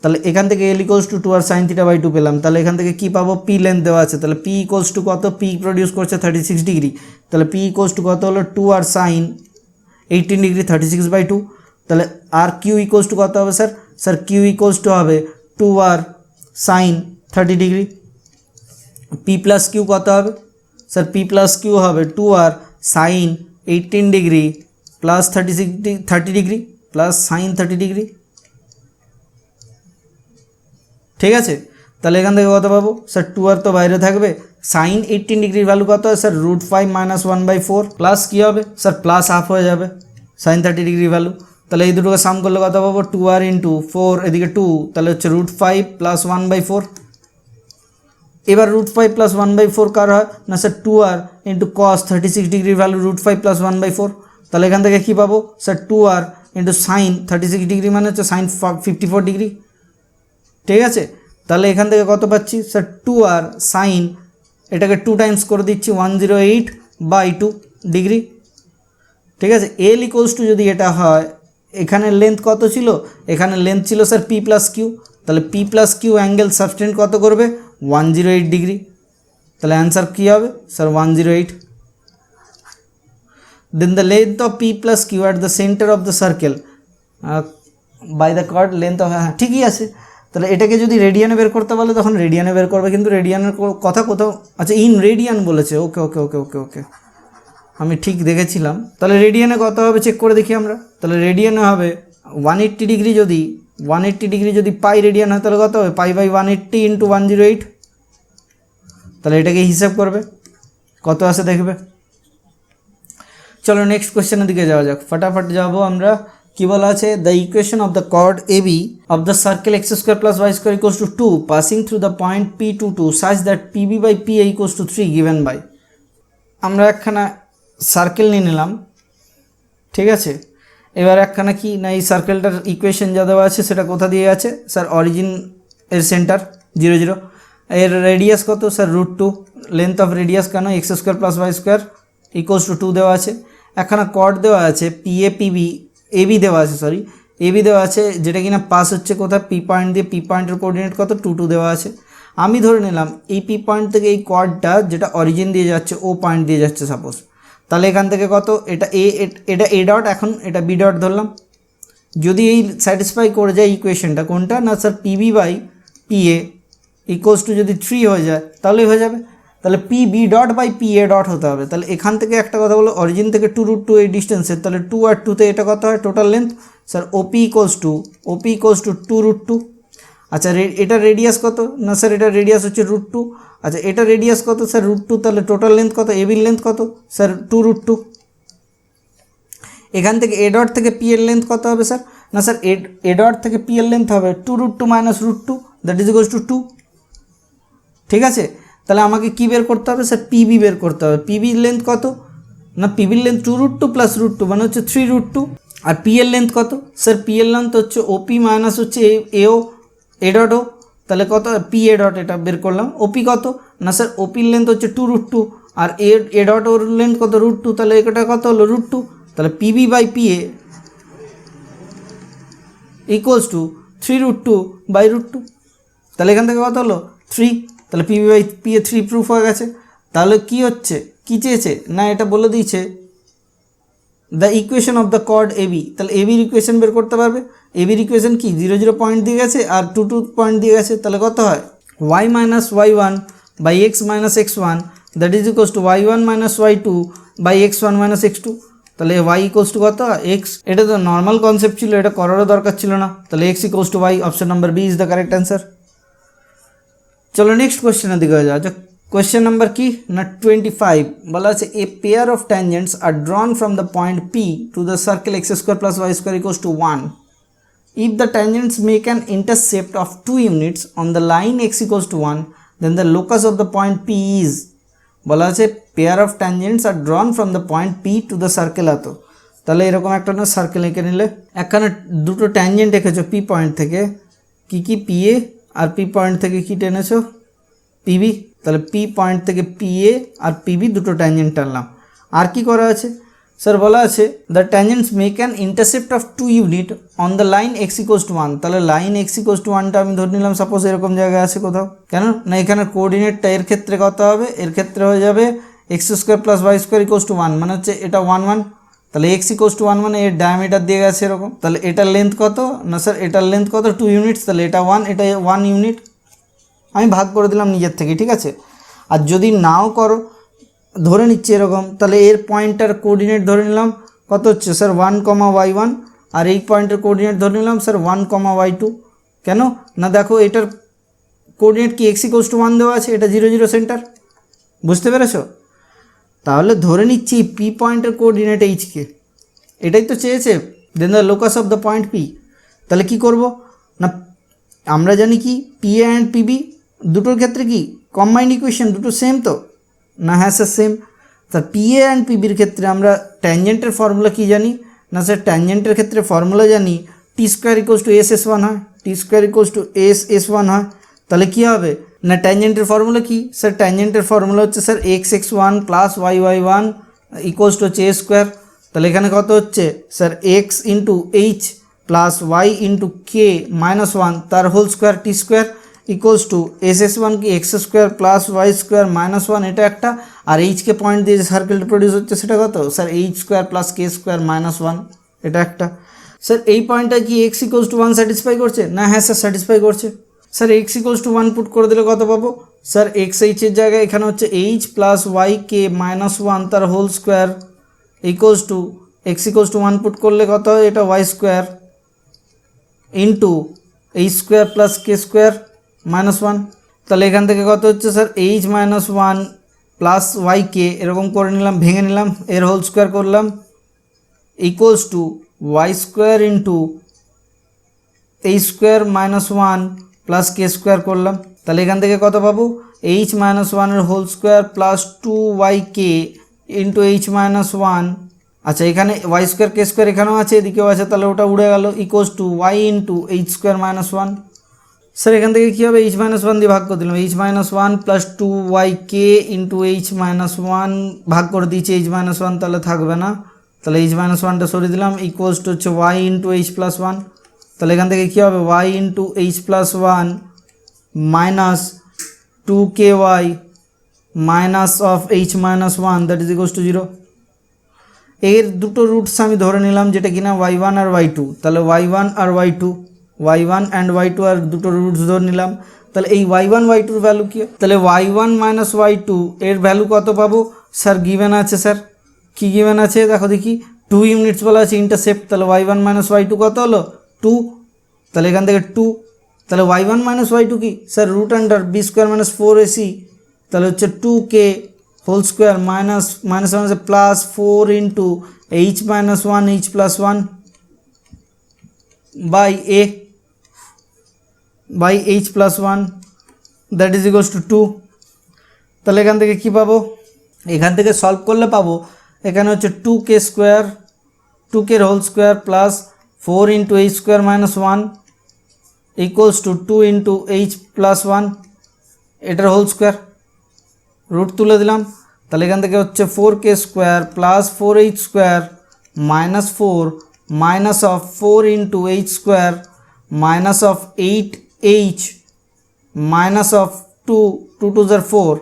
তাহলে এখান থেকে L equals to 2 R sine θ/2 পেলাম। তাহলে এখান থেকে কি পাবো? পি লেন্থ দেওয়া আছে, তাহলে পি ইকুয়ালস টু কত? পি প্রডিউস করছে 36 ডিগ্রি, তাহলে পি ইকুয়ালস টু কত হলো? 2 আর সাইন 18 ডিগ্রি 36/2। তাহলে আর কিউ ইকুয়ালস টু কত হবে sir? Sir Q equals to হবে 2 R sine 30 degree. P plus Q কত হবে স্যার? পি প্লাস কিউ হবে 2 R sine 18 degree plus 30 degree plus sine 30 degree. ঠিক আছে, তাহলে এখান থেকে কত পাবো স্যার? 2 আর তো বাইরে থাকবে, সাইন 18 ডিগ্রির ভ্যালু কত হয় স্যার? √5 - 1/4 প্লাস কী হবে স্যার? প্লাস হাফ হয়ে যাবে সাইন 30 ডিগ্রি ভ্যালু। তাহলে এই দুটোকে সাম করলে কত পাবো? 2 আর ইন্টু 4, এদিকে 2, তাহলে হচ্ছে √5 + 1/4। এবার √5 + 1/4 কার হয় না স্যার? 2 আর ইন্টু কস 36 ডিগ্রির ভ্যালু √5 + 1/4। তাহলে এখান থেকে কী পাবো স্যার? 2 আর ইন্টু সাইন 36 ডিগ্রি মানে হচ্ছে সাইন 54 ডিগ্রি। ঠিক আছে, তাহলে এখান থেকে কত পাচ্ছি স্যার? 2 আর সাইন, এটাকে 2 টাইমস করে দিচ্ছি 108/2 ডিগ্রি। ঠিক আছে, এল ইকুয়ালস টু যদি এটা হয়, এখানে লেন্থ কত ছিল? এখানে লেন্থ ছিল স্যার পি প্লাস কিউ, তাহলে P plus Q angle subtend কত করবে? 108 ডিগ্রি। তাহলে অ্যান্সার কী হবে sir? 108। Then the length of P plus Q at the centre of the circle by the chord length of, হ্যাঁ ঠিকই আছে। তাহলে এটাকে যদি রেডিয়ানে বের করতে বলে তখন রেডিয়ানে বের করবে, কিন্তু রেডিয়ানের কথা কোথাও, আচ্ছা ইন রেডিয়ান বলেছে, ওকে ওকে ওকে ওকে ওকে আমি ঠিক দেখেছিলাম। তাহলে রেডিয়ানে কত হবে চেক করে দেখি আমরা। তাহলে রেডিয়ানে হবে 180 ডিগ্রি, যদি 180 ডিগ্রি যদি পাই রেডিয়ান হয় তাহলে কত হবে? π/180 × 108। তাহলে এটাকে হিসাব করবে কত আসে দেখবে। চলো নেক্সট কোয়েশ্চেনের দিকে যাওয়া যাক, ফটাফট যাবো আমরা। কি বলা আছে? The equation of the chord AB of the circle x² + y² = 2 passing through the point P22 such that PB/PA = 3 given by। আমরা একখানা সার্কেল নিয়ে নিলাম, ঠিক আছে। এবার একখানা কি না, এই সার্কেলটার ইকুয়েশন যা দেওয়া আছে সেটা কোথা দিয়ে আছে স্যার? অরিজিন এর সেন্টার 0 0, এর রেডিয়াস কত স্যার? √2। লেন্থ অফ রেডিয়াস কেন? x² + y² = 2 দেওয়া আছে। একখানা কর্ড দেওয়া আছে PA/PB, AB দেওয়া আছে, সরি AB দেওয়া আছে, যেটা কিনা পাস হচ্ছে কোথায়? পি পয়েন্ট দিয়ে। পি পয়েন্টের কোঅর্ডিনেট কত? 2 2 দেওয়া আছে। আমি ধরে নিলাম এই পি পয়েন্ট থেকে এই কর্ডটা যেটা অরিজিন দিয়ে যাচ্ছে ও পয়েন্ট দিয়ে যাচ্ছে সাপোজ, তাহলে এখান থেকে কত? এটা এ ডট, এখন এটা বি ডট ধরলাম। যদি এই স্যাটিসফাই করে যায় ইকুয়েশনটা, কোনটা না স্যার? PB/PA = যদি 3 হয়ে যায় তাহলেই হয়ে যাবে। তাহলে PB./PA হতে হবে। তাহলে এখান থেকে একটা কথা বলো, অরিজিন থেকে 2√2 এই ডিস্টেন্সের, তাহলে 2 আর 2তে এটা কত হয়? Total length sir OP = 2√2। আচ্ছা এটা রেডিয়াস কত না স্যার? এটা রেডিয়াস হচ্ছে √2। আচ্ছা এটা রেডিয়াস কত স্যার? √2। তাহলে টোটাল লেন্থ কত? এবির লেন্থ কত স্যার? 2√2। এখান থেকে এ ডট থেকে পি এর লেন্থ কত হবে স্যার? না স্যার এ ডট থেকে পি এর লেন্থ হবে 2√2 - √2 দ্যাট ইজ ইকুয়ালস টু 2। ঠিক আছে, তাহলে আমাকে কি বের করতে হবে স্যার? পিবি বের করতে হবে। পিবির লেন্থ কত না? পিবির লেন্থ 2√2 + √2 মানে হচ্ছে 3√2। আর পি এর লেন্থ কত স্যার? পি এর লেন্থ হচ্ছে ওপি মাইনাস হচ্ছে এও এ ডট ও, তাহলে কত? পি এ ডট, এটা বের করলাম। ওপি কত না স্যার? ওপির লেন্থ হচ্ছে 2√2 আর এ ডট ওর লেন্থ কত? √2, তাহলে এটা কত হলো? √2। তাহলে PB/PA = 3√2/√2। তাহলে এখান থেকে কত হলো? 3। তাহলে PB/PA 3 প্রুফ হয়ে গেছে। তাহলে কি হচ্ছে, কি চেয়েছে না? এটা বলে দিয়েছে the equation of the chord AB। তাহলে এবির ইকুয়েশন বের করতে পারবে। এবির ইকুয়েশন কি? 0 0 পয়েন্ট দিয়ে গেছে আর 2 2 পয়েন্ট দিয়ে গেছে, তাহলে কত হয়? y - y1/x - x1 that is equals two y1 - y2/x1 - x2। তাহলে y = কত? x। এটা তো নর্মাল কনসেপ্ট ছিল, এটা করারও দরকার ছিল না। তাহলে x = y, option number B is the correct answer. চলো নেক্সট কোয়েশ্চেনের দিকে যাওয়া যাক। কোয়েশ্চেন নাম্বার কি না 25 বলা আছে a pair of tangents are drawn from the point P to the circle x² + y² = 1. If the tangents make an intercept of 2 units on the line x = 1, then the locus of the point P is, বলা আছে pair of tangents are drawn from the point P to the circle আতো। তাহলে এরকম একটা না circle এঁকে নিলে একখানে দুটো ট্যানজেন্ট এঁকেছো পি পয়েন্ট থেকে, কি কি পি এ আর পি পয়েন্ট থেকে কি টেনেছো পিবি, তাহলে পি পয়েন্ট থেকে পি এ আর পিবি দুটো ট্যানজেন্ট টানলাম। আর কি করা আছে স্যার, বলা আছে the tangents make an intercept of 2 unit on the line x equals to 1। তাহলে লাইন এক্স ইকোয়াস টু 1টা আমি ধরে নিলাম সাপোজ এরকম জায়গায় আছে কোথাও, কেন না এখানে কোঅর্ডিনেটটা এর ক্ষেত্রে কত হবে, এর ক্ষেত্রে হয়ে যাবে x square plus Y square equals to 1, মানে হচ্ছে এটা 1 1, তাহলে এক্স ইকোয়াস টু 1 মানে এর ডায়ামিটার দিয়ে গেছে এরকম। তাহলে এটার লেন্থ কত না স্যার, এটার লেন্থ কত 2 ইউনিটস, তাহলে এটা 1, এটা 1 ইউনিট। আমি ভাগ করে দিলাম নিজের থেকে, ঠিক আছে। আর যদি নাও করো, ধরে নিচ্ছি এরকম, তাহলে এর পয়েন্টটার কোঅর্ডিনেট ধরে নিলাম কত হচ্ছে স্যার 1,y1, আর এই পয়েন্টের কোঅর্ডিনেট ধরে নিলাম স্যার 1,y2। কেন না দেখো এটার কোঅর্ডিনেট কি এক্স ইকোয়াস টু 1 দেওয়া আছে, এটা 0 0 সেন্টার, বুঝতে পেরেছো। তাহলে ধরে নিচ্ছি পি পয়েন্টের কোঅর্ডিনেট এইচকে, এটাই তো চেয়েছে, then the locus of the point P. তাহলে কি করব না, আমরা জানি কি পি এ অ্যান্ড পিবি দুটোর ক্ষেত্রে কি কম্বাইন্ড ইকুয়েশন দুটো সেম তো না, হ্যাঁ sir same. Sir P A and পিবির ক্ষেত্রে আমরা ট্যানজেন্টের ফর্মুলা কি জানি না স্যার, ট্যানজেন্টের ক্ষেত্রে ফর্মুলা জানি T square equals to S S one হয়, T square equals to S S one হয়। তাহলে কী হবে না, ট্যানজেন্টের ফর্মুলা কি স্যার, ট্যানজেন্টের ফর্মুলা হচ্ছে sir X X one plus Y Y one equals to হচ্ছে এ স্কোয়ার। তাহলে এখানে কত হচ্ছে sir X into H plus Y into K minus one তার whole square T square equals to S S one কি x square plus Y square minus one, এটা একটা। আর HK point দিয়ে যে সার্কেলটা প্রডিউস হচ্ছে সেটা কত sir H square plus K square minus one, এটা একটা। স্যার এই পয়েন্টটা কি এক্স ইকুয়ালস টু 1 স্যাটিসফাই করছে না, হ্যাঁ স্যার স্যাটিসফাই করছে। Sir x equals to 1 put করে দিলে কত পাবো স্যার, এক্স এইচের জায়গায় এখানে হচ্ছে H plus Y K minus one তার whole square equals to X equals to 1 put করলে কত হয়, এটা Y square into H square plus K square minus one. তাহলে এখান থেকে কত হচ্ছে sir H minus one plus Y K এরকম করে নিলাম, ভেঙে নিলাম, এর হোল স্কোয়ার করলাম equals to Y square into H square minus one plus K square করলাম। তাহলে এখান থেকে কত পাবো এইচ মাইনাস ওয়ানের whole square plus 2yk into H minus one. আচ্ছা এখানে ওয়াই স্কোয়ার কে স্কোয়ার এখানেও আছে, এদিকেও আছে, তাহলে ওটা উড়ে গেল equals to y into H square minus one. Sir এখান থেকে কী হবে এইচ মাইনাস ওয়ান দিয়ে ভাগ করে দিলাম, H minus one plus 2yk into H minus one ভাগ করে দিয়েছি এইচ মাইনাস ওয়ান, তাহলে থাকবে না, তাহলে এইচ মাইনাস ওয়ানটা সরিয়ে দিলাম ইকুয়ালস টু হচ্ছে Y into H plus one. তাহলে এখান থেকে কী হবে Y into H plus one minus 2ky minus of H minus one that is equals to 0। এর দুটো রুটস আমি ধরে নিলাম যেটা কিনা y1 আর y2, তাহলে y1 R y2, y1 and y2 আর দুটো রুটস ধরে নিলাম। তাহলে এই y1 y2 ভ্যালু কি, তাহলে y1 মাইনাস y2 এর ভ্যালু কত পাবো স্যার, গিভেন আছে স্যার, কি গিভেন আছে দেখো দেখি 2 ইউনিটস বলা আছে ইন্টারসেপ্ট, তাহলে y1 মাইনাস y2 কত হলো 2, তাহলে এখান থেকে 2, তাহলে y1 মাইনাস y2 কি sir root under B square minus 4ac, তাহলে হচ্ছে 2k whole square minus minus one আছে plus 4 into H minus one H plus one by A by H plus one that is equals to 2। তাহলে এখান থেকে কী পাবো, এখান থেকে সলভ করলে পাবো এখানে হচ্ছে 2k square 2k whole square plus 4 into H square minus one equals to 2 into H plus one, এটার হোল স্কোয়ার রুট তুলে দিলাম। তাহলে এখান থেকে হচ্ছে 4k square plus 4h square minus 4 minus of 4 into H square minus of 8h minus of 2 2 2 4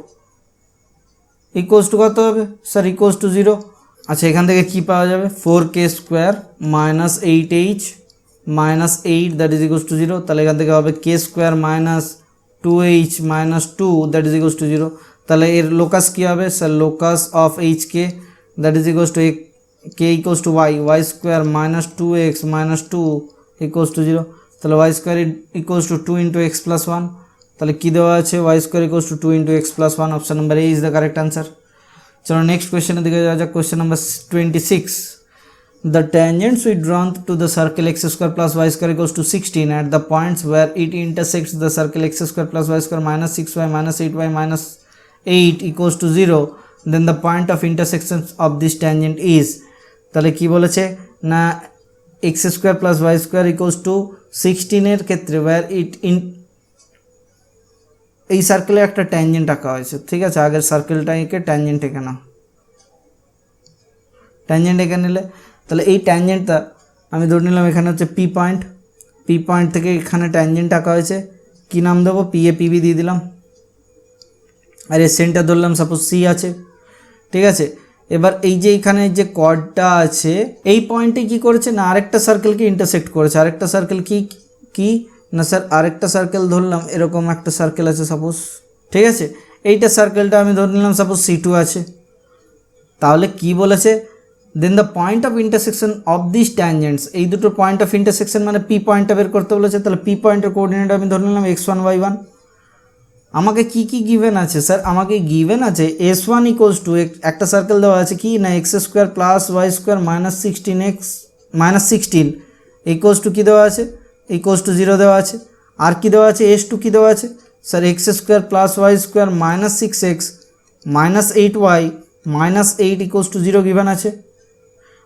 equals to কত হবে sir, equals to 0। আচ্ছা এখান থেকে কি পাওয়া যাবে 4k square minus 8h minus 8 that is equals to 0। তাহলে এখান থেকে হবে k square minus 2h minus 2 that is equals to 0। তাহলে এর লোকাস কী হবে sir, locus of hk that is equals two k equals to y square minus 2x minus 2 equals to 0। তাহলে y square equals to 2 into x plus one, তাহলে কী দেওয়া আছে y square equals to 2 into x plus one, option number A is the correct answer. চলো next কোয়েশ্চেনের দিকে যাওয়া যাক, question number 26। The tangents we drawn to the circle x square plus y square equals to 16 at the points where it intersects the circle x square plus y square minus 6y minus 8y minus 8 equals to 0, then the point of intersection of this tangent is। তাহলে কি বলেছে না X square plus Y square equals to 16 ক্ষেত্রে wire it in এই সার্কেলে একটা tangent আঁকা হয়েছে, ঠিক আছে। আগের সার্কেলটা এঁকে ট্যানজেন্ট এঁকে নাও, ট্যানজেন্ট এঁকে নিলে তাহলে এই ট্যানজেন্টটা আমি ধরে নিলাম এখানে হচ্ছে পি পয়েন্ট থেকে এখানে ট্যানজেন্ট আঁকা হয়েছে, কী নাম দেবো, পি এ পিবি দিয়ে দিলাম। আর এর সেন্টার ধরলাম সাপোজ সি আছে, ঠিক আছে। এবার এই যে এখানে যে কর্ডটা আছে এই পয়েন্টে কি করেছে না আরেকটা সার্কেলকে ইন্টারসেক্ট করেছে। আরেকটা সার্কেল কি না স্যার আরেকটা সার্কেল ধরলাম, এরকম একটা সার্কেল আছে সাপোজ, ঠিক আছে। এইটা সার্কেলটা আমি ধরে নিলাম সাপোজ C2 আছে। তাহলে কি বলেছে, then the point of intersection of this tangents, এই দুটো পয়েন্ট অফ ইন্টারসেকশন মানে পি পয়েন্টটা বের করতে বলেছে। তাহলে পি পয়েন্টের কোঅর্ডিনেট আমি ধরে নিলাম x1 y1। আমাকে কি গিভেন আছে স্যার, আমাকে গিভেন আছে S1 ইকুয়ালস টু একটা সার্কেল দেওয়া আছে কি না X square plus Y square -16 equals to কী দেওয়া আছে, ইকুয়ালস টু 0 দেওয়া আছে। আর কি দেওয়া আছে, S2 কি দেওয়া আছে sir x square plus Y square -6x -8y -8 equals to 0 given আছে।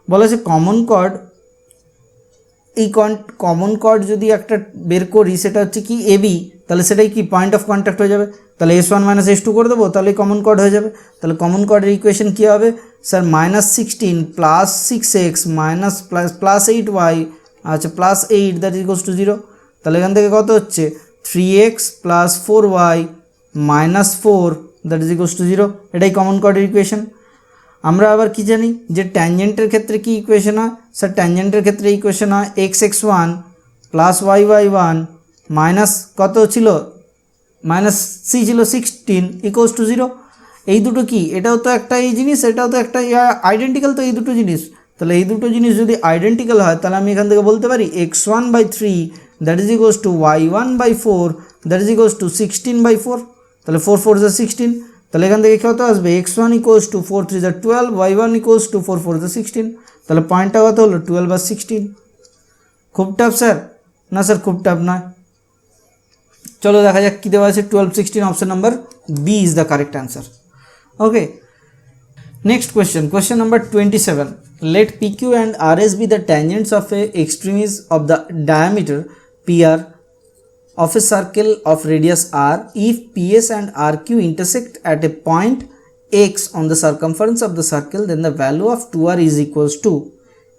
বলেছে কমন কর্ড, এই কমন কর্ড যদি একটা বের করি সেটা হচ্ছে কি এবি, তাহলে সেটাই কি পয়েন্ট অফ কন্ট্যাক্ট হয়ে যাবে। তাহলে S1 -S2 করে দেবো, তাহলে কমন কর্ড হয়ে যাবে। তাহলে কমন কর্ডের ইকুয়েশন কী হবে sir -16 plus 6x plus 8y আচ্ছা প্লাস 8 দ্যাট ইকুয়ালস টু 0। তাহলে এখান থেকে কত হচ্ছে 3x plus 4y -4 that is equals to 0। এটাই কমন কর্ডের ইকুয়েশন। আমরা আবার কি জানি যে ট্যানজেন্টের ক্ষেত্রে কি ইকুয়েশন হয় স্যার, ট্যানজেন্টের ক্ষেত্রে ইকুয়েশন হয় x1 প্লাস y1 মাইনাস কত ছিল -c ছিল 16 ইকুয়ালস টু 0। এই দুটো কি, এটাও তো একটা এই জিনিস, এটাও তো একটা আইডেন্টিক্যাল, তো এই দুটো জিনিস। তাহলে এই দুটো জিনিস যদি আইডেন্টিক্যাল হয় তাহলে আমি এখান থেকে বলতে পারি x1/3 that is equals two y1/4 that is equals two 16/4। তাহলে 4 4 16। তাহলে এখান থেকে কত আসবে x1 equals to 4 3 12, y1 equals to 4 4 16। তাহলে পয়েন্টটা কত হলো 12 আর 16। খুব টাফ স্যার না স্যার, খুব টাফ নয়। চলো দেখা যাক কী দেওয়া আছে 12 16, option number B is the correct answer. Okay, next question number 27. Let PQ and RS be the tangents of a extremes of the diameter PR of a circle of radius r if PS and RQ intersect at a point x on the circumference of the circle, then the value of 2r is equals to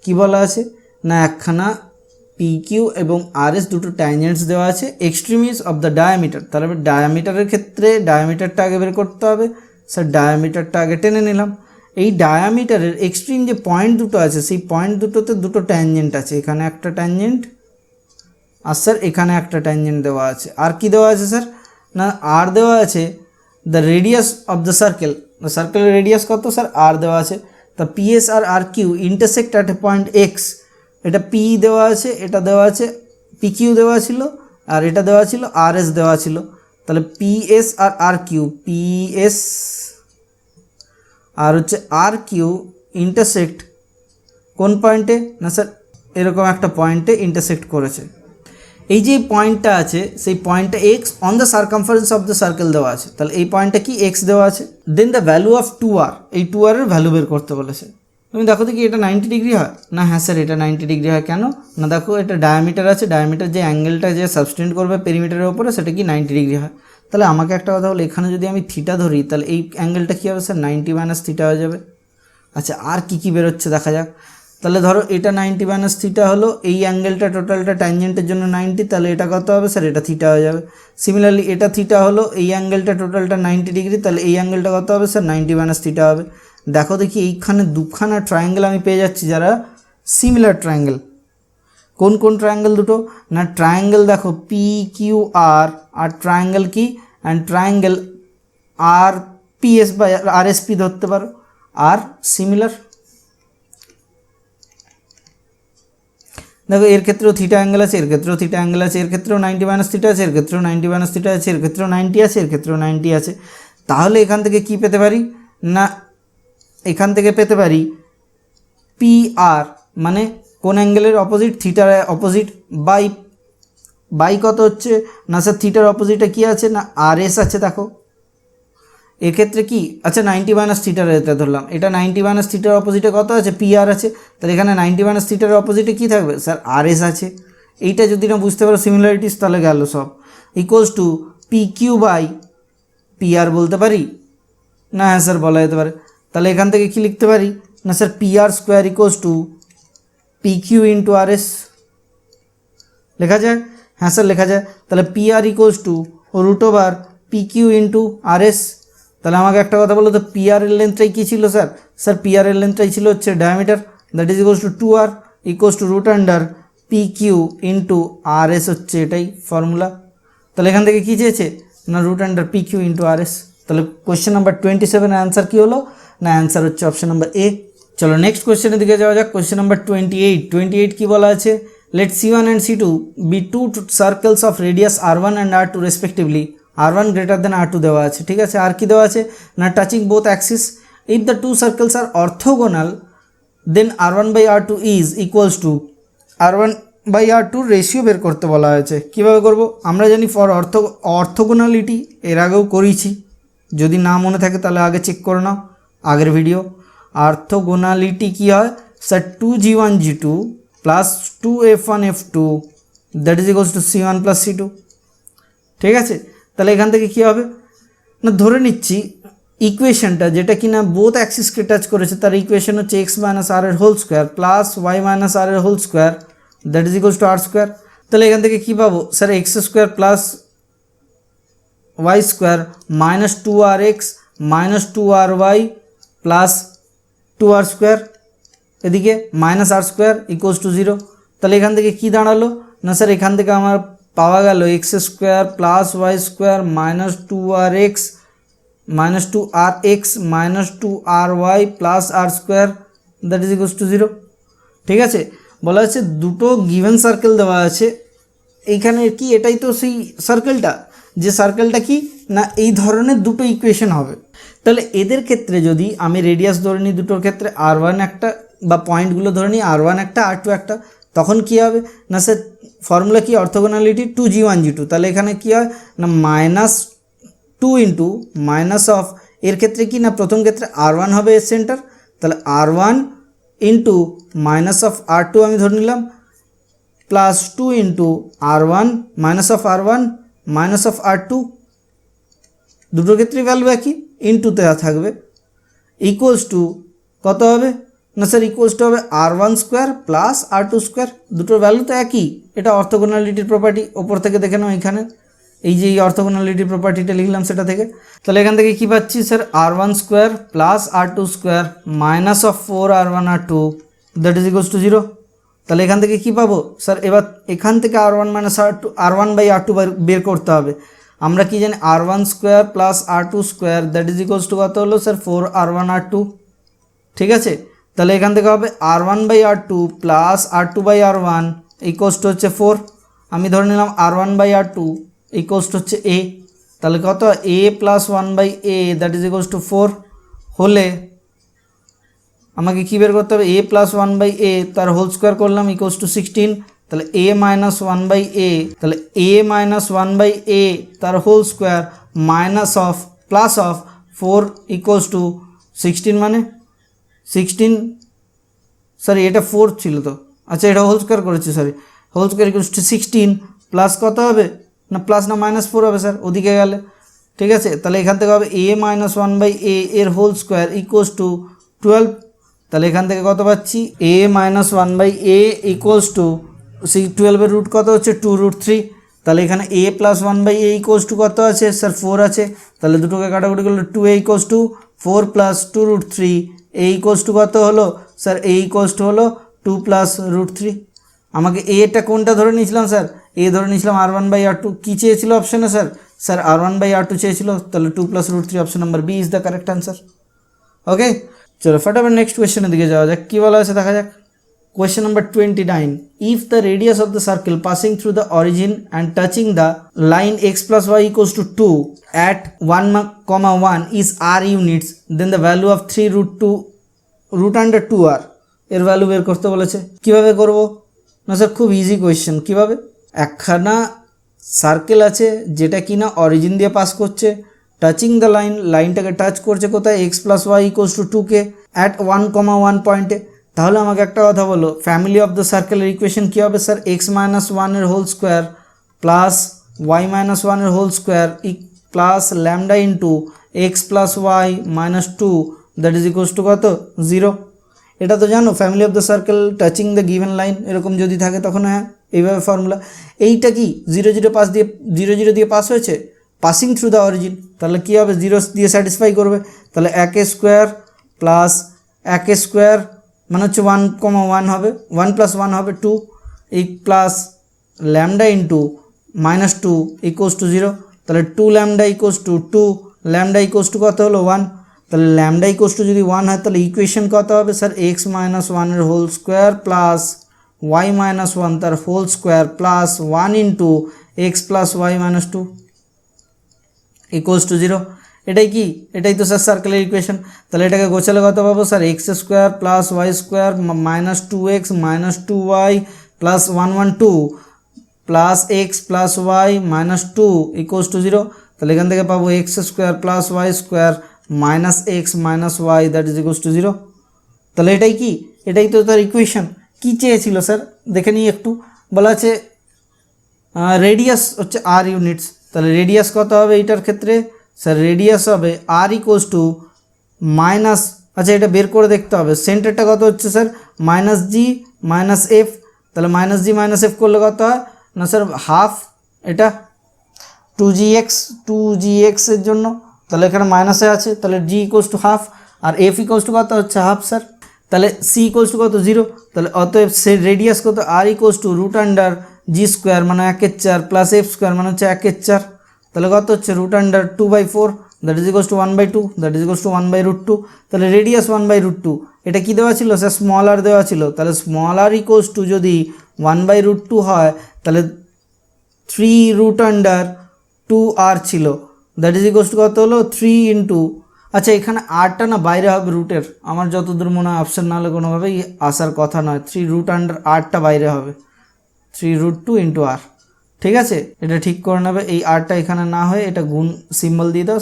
কি বলা আছে না একখানা PQ এবং RS দুটো tangents দেওয়া আছে এক্সট্রিমিস of the diameter. তাহলে ডায়ামিটারের ক্ষেত্রে ডায়ামিটারটা আগে বের করতে হবে। স্যার ডায়ামিটারটা আগে টেনে নিলাম। এই ডায়ামিটারের এক্সট্রিম যে পয়েন্ট দুটো আছে সেই পয়েন্ট দুটোতে দুটো ট্যানজেন্ট আছে, এখানে একটা ট্যানজেন্ট আর স্যার এখানে একটা ট্যানজেন্ট দেওয়া আছে। আর কি দেওয়া আছে স্যার না আর দেওয়া আছে the radius of the circle, সার্কেলের রেডিয়াস কত স্যার আর দেওয়া আছে। তা পিএস আর R Q intersect at a point X, এটা পি দেওয়া আছে, এটা দেওয়া আছে পিকিউ দেওয়া ছিল আর এটা দেওয়া ছিল আর এস দেওয়া ছিল। তাহলে পিএস আর আর কিউ, পিএস আর হচ্ছে আর কিউ ইন্টারসেক্ট কোন পয়েন্টে না স্যার এরকম একটা পয়েন্টে ইন্টারসেক্ট করেছে। এই যে পয়েন্টটা আছে সেই পয়েন্টটা x on the circumference of the circle দেওয়া আছে। তাহলে এই পয়েন্টটা কি এক্স দেওয়া আছে। দেন দ্য ভ্যালু অফ 2r, এই 2r এর ভ্যালু বের করতে বলেছে। তুমি দেখো তো কি এটা 90 ডিগ্রি হয় না, হ্যাঁ স্যার এটা 90 ডিগ্রি হয়। কেন না দেখো এটা ডায়ামিটার আছে, ডায়ামিটার যে অ্যাঙ্গেলটা যে সাবস্টেন্ড করবে পেরিমিটারের ওপরে সেটা কি 90 ডিগ্রি হয়। তাহলে আমাকে একটা কথা বলো, এখানে যদি আমি থিটা ধরি তাহলে এই অ্যাঙ্গেলটা কী হবে স্যার 90 মাইনাস থিটা হয়ে যাবে। আচ্ছা আর কী বেরোচ্ছে দেখা যাক। তাহলে ধরো এটা 90 মাইনাস থিটা হলো, এই অ্যাঙ্গেলটা টোটালটা ট্যানজেন্টের জন্য 90, তাহলে এটা কত হবে স্যার এটা থিটা হয়ে যাবে। সিমিলারলি এটা থিটা হলো, এই অ্যাঙ্গেলটা টোটালটা 90 ডিগ্রি, তাহলে এই অ্যাঙ্গেলটা কত হবে স্যার 90 মাইনাস থিটা হবে। দেখো দেখি এইখানে দুখানা ট্রায়াঙ্গেল আমি পেয়ে যাচ্ছি যারা সিমিলার ট্রায়াঙ্গেল। কোন কোন ট্রায়াঙ্গেল দুটো না ট্রায়াঙ্গেল দেখো পি কিউ আর, আর ট্রায়াঙ্গেল কি অ্যান্ড ট্রায়াঙ্গেল আর পিএস বা আর এস পি ধরতে পারো। আর সিমিলার দেখো এর ক্ষেত্রেও থিটা অ্যাঙ্গেল আছে, এর ক্ষেত্রেও থিটা অ্যাঙ্গেল আছে, এর ক্ষেত্রেও 90 মাইনাস থিটা আছে, এর ক্ষেত্রেও 90 মাইনাস থিটা আছে, এর ক্ষেত্রেও 90 আছে, এর ক্ষেত্রেও 90 আছে। তাহলে এখান থেকে কি পেতে পারি না এখান থেকে পেতে পারি পি আর মানে কোন অ্যাঙ্গেলের অপোজিট থিটার অপোজিট বাই কত হচ্ছে না স্যার থিটার অপোজিটে কী আছে না আর এস আছে। দেখো এক্ষেত্রে কি আচ্ছা 90 মাইনাস থিটার এটা ধরলাম, এটা 90 মাইনাস থিটার অপোজিটে কত আছে, পি আর আছে, তাহলে এখানে 90 মাইনাস থিটার অপোজিটে কী থাকবে স্যার, আর এস আছে। এইটা যদি না বুঝতে পারো সিমিলারিটিস তাহলে গেল সব। Equals to P Q by P R বলতে পারি না, হ্যাঁ স্যার বলা যেতে পারে। তাহলে এখান থেকে কি লিখতে পারি না sir, P R square equals to P Q into R S লেখা যায়, হ্যাঁ স্যার লেখা যায়। তাহলে P R equals to root over P Q into R S. তাহলে আমাকে একটা কথা বলো তো, পি আর এর লেন্থটাই কী ছিল স্যার, স্যার পি আর এর লেন্থটাই ছিল হচ্ছে diameter, that is equals to 2r equals to root under P Q into R S, হচ্ছে এটাই ফর্মুলা। তাহলে এখান থেকে কী চেয়েছে না, root under P Q into R S. তাহলে কোয়েশ্চেন নাম্বার 27 অ্যান্সার কী হলো না, অ্যান্সার হচ্ছে অপশন নাম্বার এ। চলো নেক্সট কোয়েশ্চেনের দিকে যাওয়া যাক। কোয়েশ্চেন নাম্বার 28 কী বলা আছে, late C1 and C2 be two circles of radius R1 and R2 respectively, R1 greater than R2 দেওয়া আছে, ঠিক আছে। আর কি দেওয়া আছে না, touching both axis, if the two circles are orthogonal then R1 by R2 is equals to R1 by R2 ratio বের করতে বলা হয়েছে। কীভাবে করব, আমরা জানি ফর অর্থোগোনালিটি এর আগেও করেছি, যদি না মনে থাকে তাহলে আগে চেক করে নাও আগের ভিডিও। অর্থোগোনালিটি কী হয় sir, 2G1 G2 plus 2F1 F2 that is equals two C1 plus C2, ঠিক আছে। তাহলে এখান থেকে কী হবে না, ধরে নিচ্ছি ইকুয়েশনটা যেটা কিনা বোথ অ্যাক্সিসকে টাচ করেছে তার ইকুয়েশন হচ্ছে x মাইনাস আর এর whole square plus Y minus আর এর whole square that is equals to R square. তাহলে এখান থেকে কী পাবো sir, x square plus Y square minus 2rx minus 2ry plus 2r square, এদিকে minus R square equals to 0। তাহলে এখান থেকে কী দাঁড়ালো না স্যার, এখান থেকে আমার পাওয়া গেল X square plus Y square minus 2rx minus 2rx minus 2ry plus R square that is equals to 0, ঠিক আছে। বলা হচ্ছে দুটো গিভেন সার্কেল দেওয়া আছে, এইখানে কি এটাই তো সেই সার্কেলটা, যে সার্কেলটা কি না এই ধরনের দুটো ইকুয়েশন হবে। তাহলে এদের ক্ষেত্রে যদি আমি রেডিয়াস ধরে নিই দুটোর ক্ষেত্রে R1 একটা, বা পয়েন্টগুলো ধরে নিই R1 একটা R2 একটা, তখন কি হবে না স্যার, ফর্মুলা কি অর্থোগোনালিটি 2G1 G2, তাহলে এখানে কি হয় না মাইনাস 2 ইন্টু মাইনাস অফ, এর ক্ষেত্রে কি না প্রথম ক্ষেত্রে R1 হবে এর সেন্টার, তাহলে R1 into minus of R2 আমি ধরে নিলাম plus 2 into R1 minus of R1 minus of R2, দুটোর ক্ষেত্রে ভ্যালু একই, ইন্টুতে থাকবে ইকুয়ালস টু কত হবে না স্যার, ইকুয়ালস টু হবে R1 square plus R2 square, দুটোর ভ্যালু তো একই। এটা অর্থোগোনালিটির প্রপার্টি, ওপর থেকে দেখে নাও এখানে এই যে এই অর্থোগোনালিটির প্রপার্টিটা লিখলাম সেটা থেকে। তাহলে এখান থেকে কী পাচ্ছি sir, R1 square plus R2 square minus of 4R1 R2 that is equals to 0। তাহলে এখান থেকে কী পাবো স্যার, এবার এখান থেকে R1 minus R1 by R2 বের করতে হবে। আমরা কি জানি R1 square plus R2 square that is equals to কত হলো স্যার, 4R1 R2, ঠিক আছে। তাহলে এখান থেকে হবে R1 by R2 plus R2 by R1 equals to হচ্ছে 4, আমি ধরে নিলাম R1 by R2 equals to হচ্ছে A, তাহলে কত A plus 1 by A that is equals to 4 হলে আমাকে কী বের করতে হবে, A প্লাস 1 বাই A তার হোল স্কোয়ার করলাম ইকুয়ালস টু 16, তাহলে A মাইনাস 1 বাই A, তাহলে A মাইনাস 1 বাই A তার whole square minus of plus of 4 equals to 16, মানে 16 সরি এটা 4 ছিল তো, আচ্ছা এটা হোল স্কোয়ার করেছি sorry, whole square equals to 16 plus কত হবে না প্লাস না মাইনাস 4 হবে স্যার ওদিকে গেলে, ঠিক আছে। তাহলে এখান থেকে হবে A মাইনাস 1 বাই A এর হোল স্কোয়ার ইকুয়ালস টু 12, তাহলে এখান থেকে কত পাচ্ছি A minus 1 by A equals to 12 root কত হচ্ছে 2√3, তাহলে এখানে A plus 1 by A equals to কত আছে স্যার 4 আছে, তাহলে দুটোকে কাটাকুটি করলে 2A equals to 4 plus 2√3, A equals to কত হলো স্যার, A ইকুয়ালস টু হলো 2 প্লাস √3। আমাকে এটা কোনটা ধরে নিয়েছিলাম স্যার, A ধরে নিয়েছিলাম R1 বাই R2, কী চেয়েছিল অপশানে sir, sir R1 by R2 চেয়েছিল, তাহলে 2 plus √3 option number B is the correct answer. Okay চলো ফটাফট নেক্সট কোয়েশ্চেনের দিকে যাওয়া যাক, কী বলা আছে দেখা যাক। Question number 29. If the radius of the circle passing through the origin and touching the line x plus y equals to 2 at 1, is r units, then the value of 3 root under 2r এর value বের করতে বলেছে। কিভাবে করব না sir, খুব easy question. কিভাবে, একখানা সার্কেল আছে যেটা কিনা অরিজিন দিয়ে পাস করছে, টাচিং দ্য লাইন, লাইনটাকে টাচ করছে কোথায়, X plus Y equals to 2k at 1,1 পয়েন্টে। তাহলে আমাকে একটা কথা বলো, ফ্যামিলি অফ দ্য সার্কেলের ইকুয়েশন কী হবে স্যার, এক্স মাইনাস ওয়ানের whole square plus Y minus ওয়ানের whole square plus lambda into x plus Y minus 2 that is equals to কত, 0। এটা তো জানো family of the circle touching the given line এরকম যদি থাকে তখন হ্যাঁ এইভাবে ফর্মুলা। এইটা কি 0 0 পাস দিয়ে 0 0 দিয়ে পাস হয়েছে, পাসিং থ্রু দ্য অরিজিন, তাহলে কী হবে 0 দিয়ে স্যাটিসফাই করবে, তাহলে 1 স্কোয়ার প্লাস 1 স্কোয়ার মানে হচ্ছে 1,1 হবে, 1 প্লাস 1 হবে 2 plus lambda into minus 2 equals to 0, তাহলে 2 lambda equals to 2 lambda equals to কত হলো 1, তাহলে ল্যামডা ইকুয়ালস টু যদি 1 হয় তাহলে ইকুয়েশন কত হবে স্যার, এক্স মাইনাস ওয়ানের whole square plus Y minus 1 তার whole square plus 1 into x plus Y minus 2 equals to 0। এটাই কি, এটাই তো স্যার সার্কেলের ইকুয়েশন। তাহলে এটাকে গোছালে কত পাবো sir, x square plus Y square minus 2x minus 2y plus 112 plus X plus Y minus 2 equals to 0। তাহলে এখান থেকে পাবো X square plus Y square minus X minus Y that is equals to 0। তাহলে এটাই কি, এটাই তো তার ইকুয়েশন। কী চেয়েছিল স্যার দেখে নিই একটু, বলা আছে রেডিয়াস হচ্ছে আর ইউনিটস, তাহলে রেডিয়াস কত হবে এইটার ক্ষেত্রে স্যার, রেডিয়াস হবে আর ইকুয়ালস টু মাইনাস, আচ্ছা এটা বের করে দেখতে হবে, সেন্টারটা কত হচ্ছে স্যার মাইনাস জি মাইনাস এফ, তাহলে মাইনাস জি মাইনাস এফ করলে কত হয় না স্যার হাফ, এটা 2gx এর জন্য, তাহলে এখানে মাইনাসে আছে, তাহলে জি ইকুয়ালস টু হাফ আর এফ ইকুয়ালস টু কত হচ্ছে হাফ স্যার, তাহলে সি ইকুয়ালস টু কত 0, তাহলে অতএব সে রেডিয়াস কত R equals to root under G square মানে 1/4 প্লাস এফ স্কোয়ার মানে হচ্ছে 1/4, তাহলে কত হচ্ছে root under 2/4 that is equals to 1/2 that is equals to 1/√2, তাহলে রেডিয়াস 1/√2, এটা কি দেওয়া ছিল স্যার স্মল আর দেওয়া ছিল, তাহলে স্মল আর ইকুয়ালস টু যদি 1/√2 হয় তাহলে 3 রুট আন্ডার 2r ছিল দ্যাট ইজ ইকুয়ালস টু কত হলো 3 ইন্টু, আচ্ছা এখানে আরটা না বাইরে হবে রুটের, আমার যতদূর মনে হয় অপশান না হলে কোনোভাবেই আসার কথা নয়, 3 রুট আন্ডার আরটা বাইরে হবে 3√2 ইন্টু আর, ঠিক আছে এটা ঠিক করে নেবে, এই আরটা এখানে না হয়ে এটা গুণ সিম্বল দিয়ে দাও,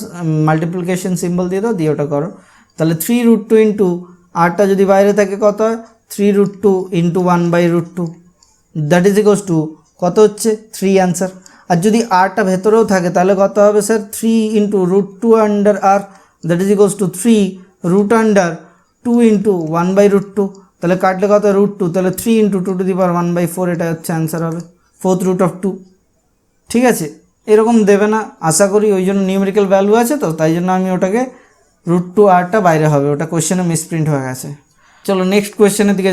মাল্টিপ্লিকেশন সিম্বল দিয়ে দাও, দিয়ে ওটা করো, তাহলে 3√2 ইন্টু আরটা যদি বাইরে থাকে কত হয় 3√2 into 1/√2 that is equals to কত হচ্ছে 3 অ্যান্সার। আর যদি আরটা ভেতরেও থাকে তাহলে কত হবে sir 3 into √2 under R that is equals to 3 root under 2 into 1/√2, তাহলে কাটলে কত √2, তাহলে 3 ইন্টু 2 টু দি পাওয়ার 1/4 এটা হচ্ছে অ্যান্সার হবে 4th রুট অফ 2, ঠিক আছে এরকম দেবে না আশা করি, ওই জন্য নিউমেরিক্যাল ভ্যালু আছে তো তাই জন্য আমি ওটাকে √2 আরটা বাইরে হবে, ওটা কোয়েশ্চেনে মিসপ্রিন্ট হয়ে গেছে। চলো নেক্সট কোয়েশ্চেনের দিকে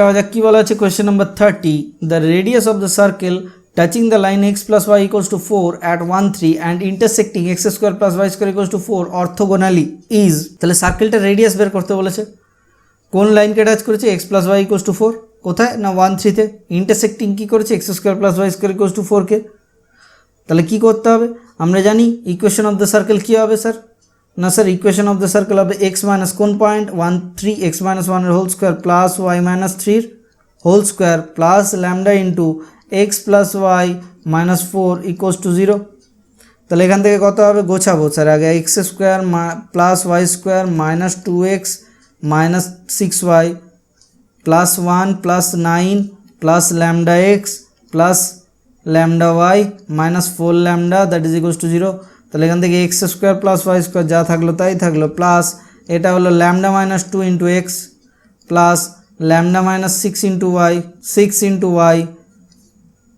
যাওয়া যাক, কী বলা আছে question number 30, the radius of the circle touching the line x plus y equals to 4 at 1 3 and intersecting x square plus Y square equals to 4 orthogonally is, তাহলে সার্কেলটার রেডিয়াস বের করতে বলেছে, কোন লাইনকে টাচ করেছে x plus y equals to 4, কোথায় না 1 3-তে, ইন্টারসেক্টিং কী করেছে x square plus Y square equals to 4কে, তাহলে কী করতে হবে আমরা জানি ইকুয়েশন অফ দ্য সার্কেল কী হবে স্যার, না sir equation of the circle হবে এক্স মাইনাস কোন point 1 3 x minus 1 whole square plus Y minus 3 whole square plus lambda into x plus Y minus 4 equals to 0, তাহলে এখান থেকে কত হবে গোছাবো স্যার, আগে X square plus Y square minus 2x minus 6y plus 1 plus 9 plus lambda X plus lambda Y minus 4 lambda that is equals to 0, তাহলে এখান থেকে X square plus Y square যা থাকলো তাই থাকলো প্লাস এটা হলো lambda minus 2 into x plus lambda minus 6 into Y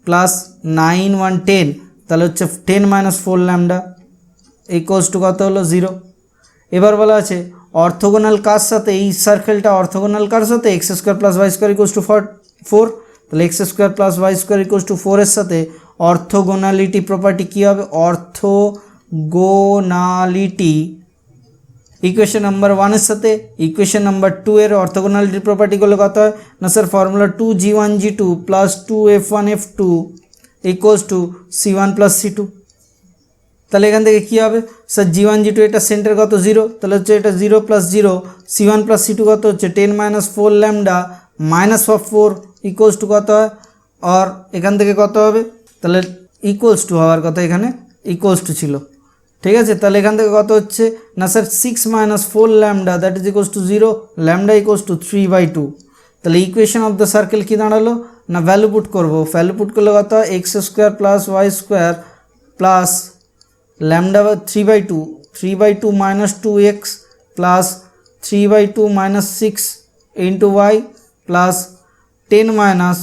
plus 9 1 10, তাহলে হচ্ছে 10 মাইনাস 4 ল্যামডা ইকুয়ালস টু কত হলো 0। এবার বলা আছে অর্থোগোনাল কার সাথে, এই সার্কেলটা অর্থোগোনাল কার সাথে X square plus Y square equals to 4, তাহলে X square plus Y square equals to 4 এর সাথে অর্থোগোনালিটি প্রপার্টি কী হবে, অর্থোগোনালিটি ইকুয়েশন নাম্বার 1 এর সাথে ইকুয়েশন নাম্বার 2 এর অর্থোগোনালিটি প্রপার্টি করলে কত হয় না sir formula 2g1g2 plus 2f1f2 equals to c1 plus c2, তাহলে এখান থেকে কী হবে স্যার g1g2 এটা সেন্টার কত 0, তাহলে হচ্ছে এটা 0 প্লাস 0 c1 প্লাস c2 কত হচ্ছে 10 minus 4 lambda minus of 4 equals to কত হয়, আর এখান থেকে কত হবে তাহলে ইকুয়ালস টু হওয়ার কথা, এখানে ইকুয়ালস টু ছিল ঠিক আছে, তাহলে এখান থেকে কত হচ্ছে না sir 6 minus 4 lambda that is equals to 0, lambda equals to 3/2। তাহলে ইকুয়েশন অফ দ্য সার্কেল কী দাঁড়ালো না ভ্যালু পুট করবো, ভ্যালু পুট করলে কত হয় X square plus Y square plus lambda 3/2, 3/2 minus 2x plus 3/2 minus 6 into Y plus 10 minus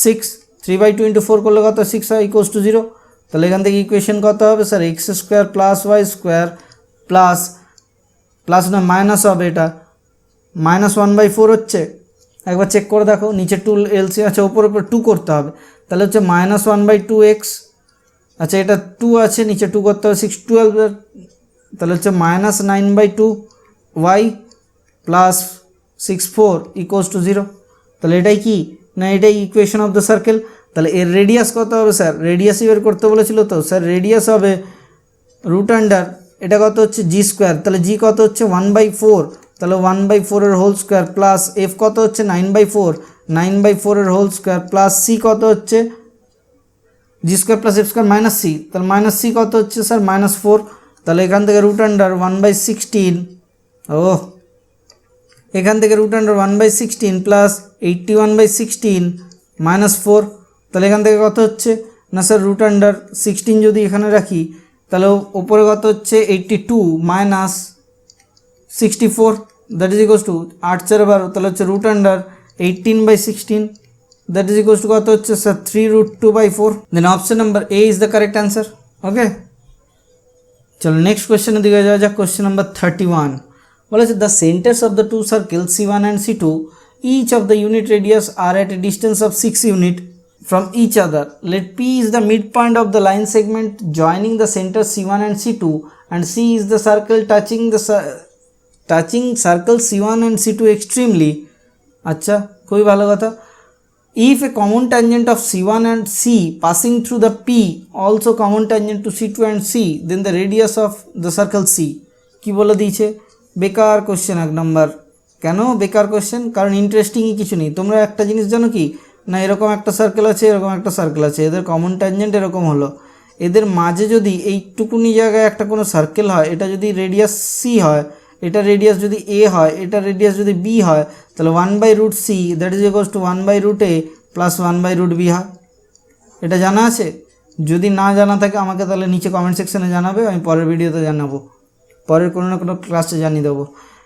6, 3/2 into 4 করলে কত 6 হয় ইকুয়ালস টু 0। তাহলে এখান থেকে ইকুয়েশন কত হবে sir x square plus Y square plus plus না মাইনাস হবে, এটা মাইনাস 1/4 হচ্ছে, একবার চেক করে দেখো নিচে 2 এলসি আছে, ওপর 2 করতে হবে, তাহলে হচ্ছে মাইনাস 1/2x, আচ্ছা এটা 2 আছে নিচে 2 করতে হবে 6 12, তাহলে হচ্ছে minus 9/2 Y plus 6 4 equals to 0। তাহলে এটাই কি না এটাই ইকুয়েশন অফ দ্য সার্কেল। তাহলে এর রেডিয়াস কত হবে স্যার, রেডিয়াসই বের করতে বলেছিল তো স্যার, রেডিয়াস হবে রুট আন্ডার এটা কত হচ্ছে জি স্কোয়ার, তাহলে জি কত হচ্ছে 1/4, তাহলে 1/4 এর হোল স্কোয়ার প্লাস এফ কত হচ্ছে 9/4, 9/4 এর হোল স্কোয়ার প্লাস সি কত হচ্ছে g square plus f square minus c, তাহলে মাইনাস সি কত হচ্ছে স্যার -4, তাহলে এখান থেকে রুট আন্ডার 1/16, ও এখান থেকে রুট আন্ডার 1/16 প্লাস 81/16 -4, তাহলে এখান থেকে কত হচ্ছে না স্যার রুট আন্ডার 16 যদি এখানে রাখি তাহলে ওপরে কত হচ্ছে 82 মাইনাস 64 দ্যাট ইজ ইকুয়ালস টু 8 4 12, তাহলে হচ্ছে root under 18/16 that is equals to কত হচ্ছে sir 3√2/4। Then option number A is the correct answer. Okay, চলো নেক্সট কোয়েশ্চেনের দিকে যাওয়া যাক। কোয়েশ্চেন নাম্বার 31 বলেছে the centres of the two circle C1 and C2 each of the unit radius are at a distance of 6 unit from each other. Let P is the midpoint of the line segment joining the center C1 and C2 and C is the circle touching circle C1 and C2 extremely. আচ্ছা খুবই ভালো কথা। If a common tangent of C1 and C passing through the P also common tangent to C2 and C, then the radius of the circle C কি বলে দিয়েছে, বেকার question এক নম্বর। কেন বেকার কোশ্চেন, কারণ ইন্টারেস্টিংই কিছু নেই। তোমরা একটা জিনিস জানো কি না এরকম একটা সার্কেল আছে এরকম একটা সার্কেল আছে, এদের কমন ট্যানজেন্ট এরকম হলো, এদের মাঝে যদি এইটুকুনি জায়গায় একটা কোনো সার্কেল হয়, এটা যদি রেডিয়াস সি হয়, এটা রেডিয়াস যদি এ হয়, এটা রেডিয়াস যদি বি হয়, তাহলে 1/√c that is equals two 1/√a plus 1/√b হয়। এটা জানা আছে? যদি না জানা থাকে আমাকে তাহলে নিচে কমেন্ট সেকশনে জানাবে, আমি পরের ভিডিওতে জানাবো, পরের কোনো না কোনো ক্লাসে জানিয়ে দেবো।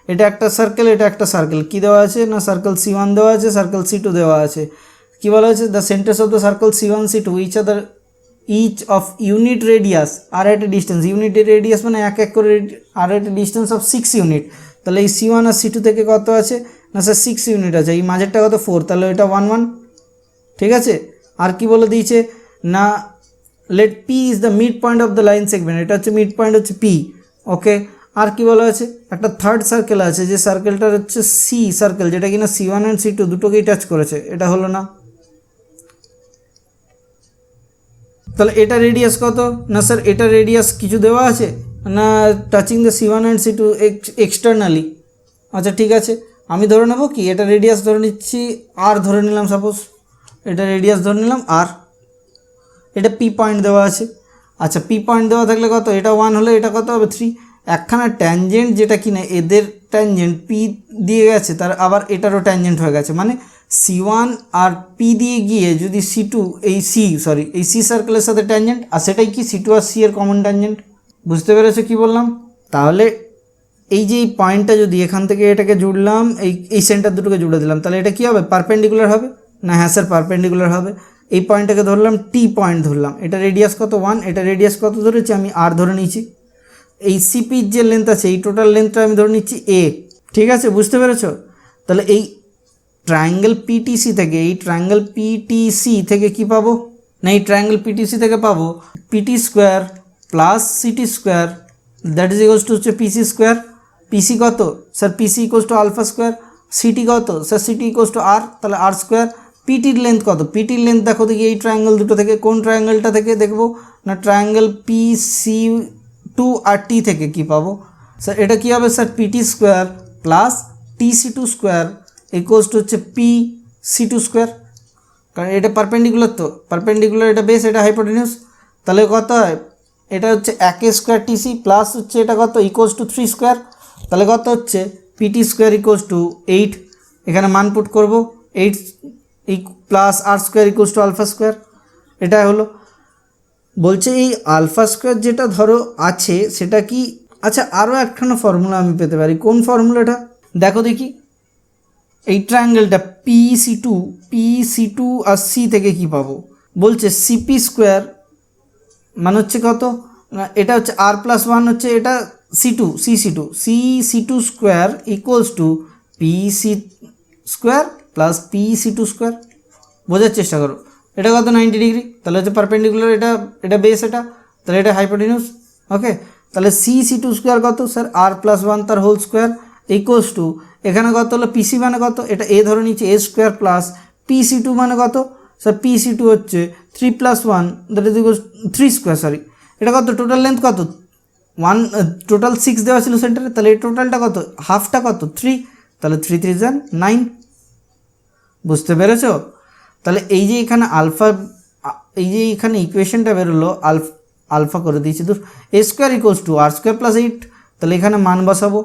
এটা একটা সার্কেল, এটা একটা সার্কেল, কী দেওয়া আছে না সার্কেল C1 দেওয়া আছে, সার্কেল C2 দেওয়া আছে। কী বলা হয়েছে the centres of the circle C1 C2 each of unit radius are at a distance, unit radius মানে এক এক করে আর at a distance of 6 unit. তাহলে এই C1 আর C2 থেকে কত আছে না স্যার 6 ইউনিট আছে, এই মাঝেরটা কত 4, তাহলে এটা 1 1, ঠিক আছে। আর কি বলে দিয়েছে না let P is the mid point of the line segment, এটা হচ্ছে মিড পয়েন্ট হচ্ছে P। ওকে, আর কি বলা আছে একটা থার্ড সার্কেল আছে, যে সার্কেলটার হচ্ছে সি সার্কেল, যেটা কিনা C1 অ্যান্ড C2 দুটোকেই টাচ করেছে, এটা হলো না। তাহলে এটা রেডিয়াস কত না স্যার, এটা রেডিয়াস কিছু দেওয়া আছে না touching the C1 and C2 externally. আচ্ছা ঠিক আছে, আমি ধরে নেবো কি এটা রেডিয়াস ধরে নিচ্ছি আর, ধরে নিলাম সাপোজ এটা রেডিয়াস ধরে নিলাম আর, এটা P পয়েন্ট দেওয়া আছে। আচ্ছা P পয়েন্ট দেওয়া থাকলে কত, এটা 1 হলে এটা কত হবে 3। একখানা ট্যানজেন্ট যেটা কিনা এদের ট্যানজেন্ট P দিয়ে গেছে, তার আবার এটারও ট্যানজেন্ট হয়ে গেছে, মানে C1 আর P দিয়ে গিয়ে যদি C2 এই C সার্কেলের সাথে ট্যানজেন্ট, আর সেটাই কি C2 আর C এর কমন ট্যানজেন্ট। বুঝতে পেরেছো কি বললাম? তাহলে এই যে এই পয়েন্টটা যদি এখান থেকে এটাকে জুড়লাম, এই সেন্টার দুটোকে জুড়ে দিলাম, তাহলে এটা কি হবে পারপেন্ডিকুলার হবে না? হ্যাঁ স্যার পারপেন্ডিকুলার হবে। এই পয়েন্টটাকে ধরলাম T পয়েন্ট ধরলাম, এটা রেডিয়াস কত 1, এটা রেডিয়াস কত ধরেছি আমি আর ধরে নিয়েছি। এই সিপির যে লেন্থ আছে এই টোটাল লেন্থটা আমি ধরে নিচ্ছি এ, ঠিক আছে বুঝতে পেরেছো? তাহলে এই ট্রায়াঙ্গেল পিটিসি থেকে, এই ট্রায়াঙ্গেল পিটিসি থেকে কি পাবো না, এই ট্রায়াঙ্গেল পিটিসি থেকে পাবো PT square plus CT square that is equals to হচ্ছে পিসি স্কোয়ার। পিসি কত sir, PC equals to alpha square. CT কত sir, CT equals to R, তাহলে আর স্কোয়ার। পিটির লেন্থ কত, পিটির লেন্থ দেখো দেখি এই ট্রায়াঙ্গেল দুটো থেকে, কোন ট্রায়াঙ্গেলটা থেকে দেখবো না ট্রায়াঙ্গেল PC2 আর টি থেকে কি পাবো স্যার, এটা কি হবে sir PT square plus TC2 square equals to হচ্ছে PC2 স্কোয়ার, কারণ এটা পারপেন্ডিকুলার, তো পারপেন্ডিকুলার এটা বেস, এটা হাইপোটেনিউস, তাহলে কত হয় এটা হচ্ছে 1 স্কোয়ার টিসি প্লাস হচ্ছে এটা কত ইকুয়ালস টু 3 স্কোয়ার, তাহলে কত হচ্ছে পিটি স্কোয়ার ইকুয়ালস টু 8, এখানে মান পুট করবো 8 plus R square equals to alpha square, এটা হলো। বলছে এই আলফা স্কোয়ার যেটা ধরো আছে সেটা কি, আচ্ছা আরও একখানা ফর্মুলা আমি পেতে পারি, কোন ফর্মুলাটা দেখো দেখি। এই ট্রায়াঙ্গেলটা পি সি টু আর সি থেকে কি পাবো, বলছে সিপি স্কোয়ার মানে হচ্ছে কত না, এটা হচ্ছে আর প্লাস ওয়ান হচ্ছে এটা C C two square equals to P C square plus P C two square. বোঝার চেষ্টা করো, এটা কত 90 ডিগ্রি, তাহলে হচ্ছে পারপেন্ডিকুলার, এটা বেস, এটা তাহলে এটা হাইপোটেনিউস। ওকে, তাহলে সি সি টু স্কোয়ার কত স্যার আর প্লাস ওয়ান তার হোল স্কোয়ার ইকুয়ালস টু এখানে কত হলো পিসি মানে কত, এটা এ ধরে নিচ্ছে এ স্কোয়ার প্লাস পিসি টু মানে কত স্যার পিসি টু হচ্ছে 3 plus 1 that is equals 3 square, sorry এটা কত টোটাল লেন্থ কত 1, টোটাল 6 দেওয়া ছিল সেন্টারে, তাহলে এই টোটালটা কত হাফটা কত 3, তাহলে 3 3 9। বুঝতে পেরেছ? তাহলে এই যে এখানে আলফা, এই যে এখানে ইকুয়েশনটা বেরোলো আলফা করে দিয়েছি দূর, a square equals to R square plus 8, তাহলে এখানে মান বসাবো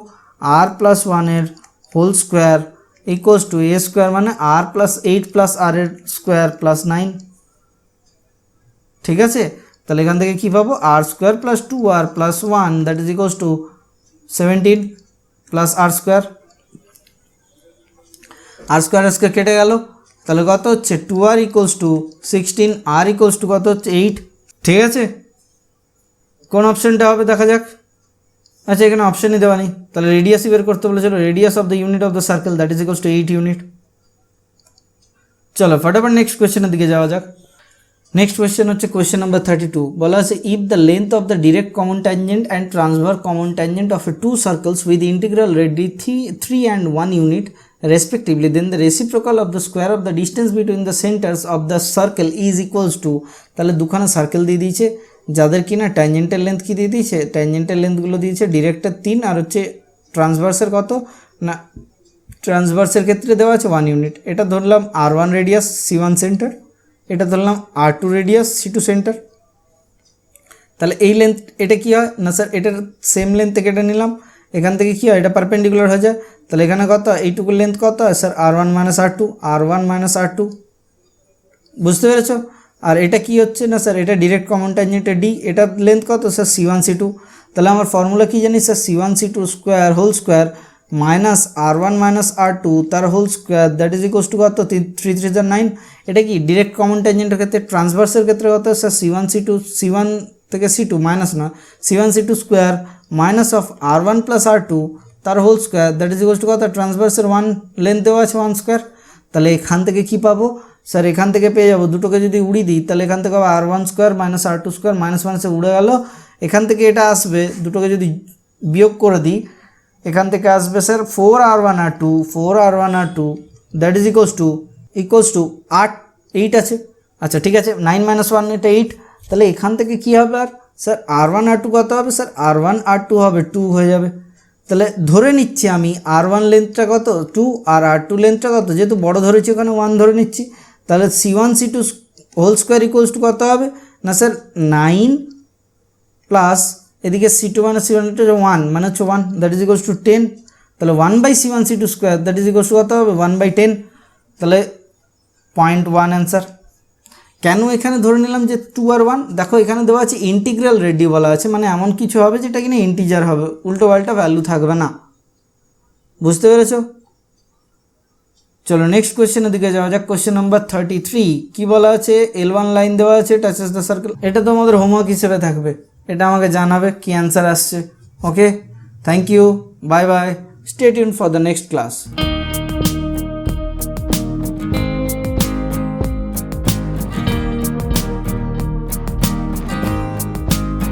আর প্লাস 1-এর whole square equals to a square মানে আর প্লাস 8 প্লাস আর এর স্কোয়ার প্লাস 9। ঠিক আছে, তাহলে এখান থেকে কী পাবো r square plus 2r plus 1 that is equals to 17 plus R square কেটে গেল, তাহলে কত হচ্ছে 2r equals to 16, r equals to কত হচ্ছে 8। ঠিক আছে, কোন অপশানটা হবে দেখা যাক। আচ্ছা এখানে অপশানই দেওয়া নেই, তাহলে রেডিয়াসই বের করতে বলেছিল, radius of the unit of the circle that is equals to 8 unit. চলো ফটাফট নেক্সট কোয়েশ্চেনের দিকে যাওয়া যাক। নেক্সট কোয়েশ্চেন হচ্ছে কোয়েশ্চেন নাম্বার 32, বলা আছে if the length of the direct common tangent and transverse common tangent of a 2 circles with integral radii 3 and 1 unit respectively, then the reciprocal of the square of the distance between the centers of the circle is equals to, তাহলে দুখানা circle দিয়ে দিয়েছে যাদের কিনা ট্যানজেন্টের length কি দিয়ে দিয়েছে, ট্যানজেন্টের লেন্থগুলো দিয়েছে ডিরেক্টের 3 আর হচ্ছে ট্রান্সভার্সের কত না, ট্রান্সভার্সের ক্ষেত্রে দেওয়া আছে 1 ইউনিট। এটা ধরলাম R1 রেডিয়াস C1 সেন্টার, এটা ধরলাম R2 রেডিয়াস C2 সেন্টার। তাহলে এই লেন্থ এটা কি হয় না স্যার, এটার সেম লেন্থ থেকে এটা নিলাম, এখান থেকে কি হয় এটা পারপেন্ডিকুলার হয়ে যায়, তাহলে এখানে কত এইটুকুর লেন্থ কত হয় স্যার R1 মাইনাস R2, বুঝতে পেরেছ? আর এটা কি হচ্ছে না স্যার, এটা ডিরেক্ট কমন ট্যানজেন্টে ডি, এটার লেন্থ কত স্যার C1 C2, তাহলে আমার ফর্মুলা কি জানি sir C1 C2 square whole square minus R1 minus R2 তার whole square that is equals to কত 3 3 9। এটা কি ডিরেক্ট কমন ট্যানজেন্টের ক্ষেত্রে, ট্রান্সভার্সের ক্ষেত্রে কত স্যার C1 থেকে C2 মাইনাস না C1 C2 square minus of R1 plus R2 তার whole square that is equals to কত ট্রান্সভার্সের 1 লেন্থ দেওয়া আছে 1 স্কোয়ার। তাহলে এখান থেকে কি পাবো স্যার, এখান থেকে পেয়ে যাবো দুটোকে যদি উড়িয়ে দিই তাহলে এখান থেকে R1 square minus R2 square minus মাইনাসে উড়ে গেল, এখান থেকে এটা আসবে দুটোকে যদি বিয়োগ করে দিই এখান থেকে আসবে sir 4R1 R2 that is equals to 8 আছে। আচ্ছা ঠিক আছে, 9 - 1 এটা 8, তাহলে এখান থেকে কি হবে আর স্যার R1 R2 কত হবে স্যার R1 R2 হবে 2 হয়ে যাবে। তাহলে ধরে নিচ্ছি আমি R1 লেন্থটা কত 2 আর R2 লেন্থটা কত, যেহেতু বড় ধরেছি ওখানে 1 ধরে নিচ্ছি, তাহলে C1 C2 whole square equals to কত হবে না স্যার 9 প্লাস এদিকে C2 মানে C1 1 মানে হচ্ছে 1 দ্যাট ইজ ইকুয়ালস টু 10, তাহলে 1/C1 C2 square that is equals to কত হবে 1/10, তাহলে 0.1 অ্যান্সার। কেন এখানে ধরে নিলাম যে 2 আর 1, দেখো এখানে দেওয়া আছে ইন্টিগ্রাল রেডি বলা আছে, মানে এমন কিছু হবে যেটা কিনা ইন্টিজার হবে, উল্টো পাল্টা ভ্যালু থাকবে না, বুঝতে পেরেছো? চলো নেক্সট কোয়েশ্চেনের দিকে যাওয়া যাক। কোয়েশ্চেন নাম্বার 33 কি বলা আছে, L1 লাইন দেওয়া আছে টাচেস দ্য সার্কেল, এটা তো আমাদের হোমওয়ার্ক হিসেবে থাকবে, এটা আমাকে জানাবে কি অ্যান্সার আসছে। Okay, thank you, bye bye, stay tune for the next class.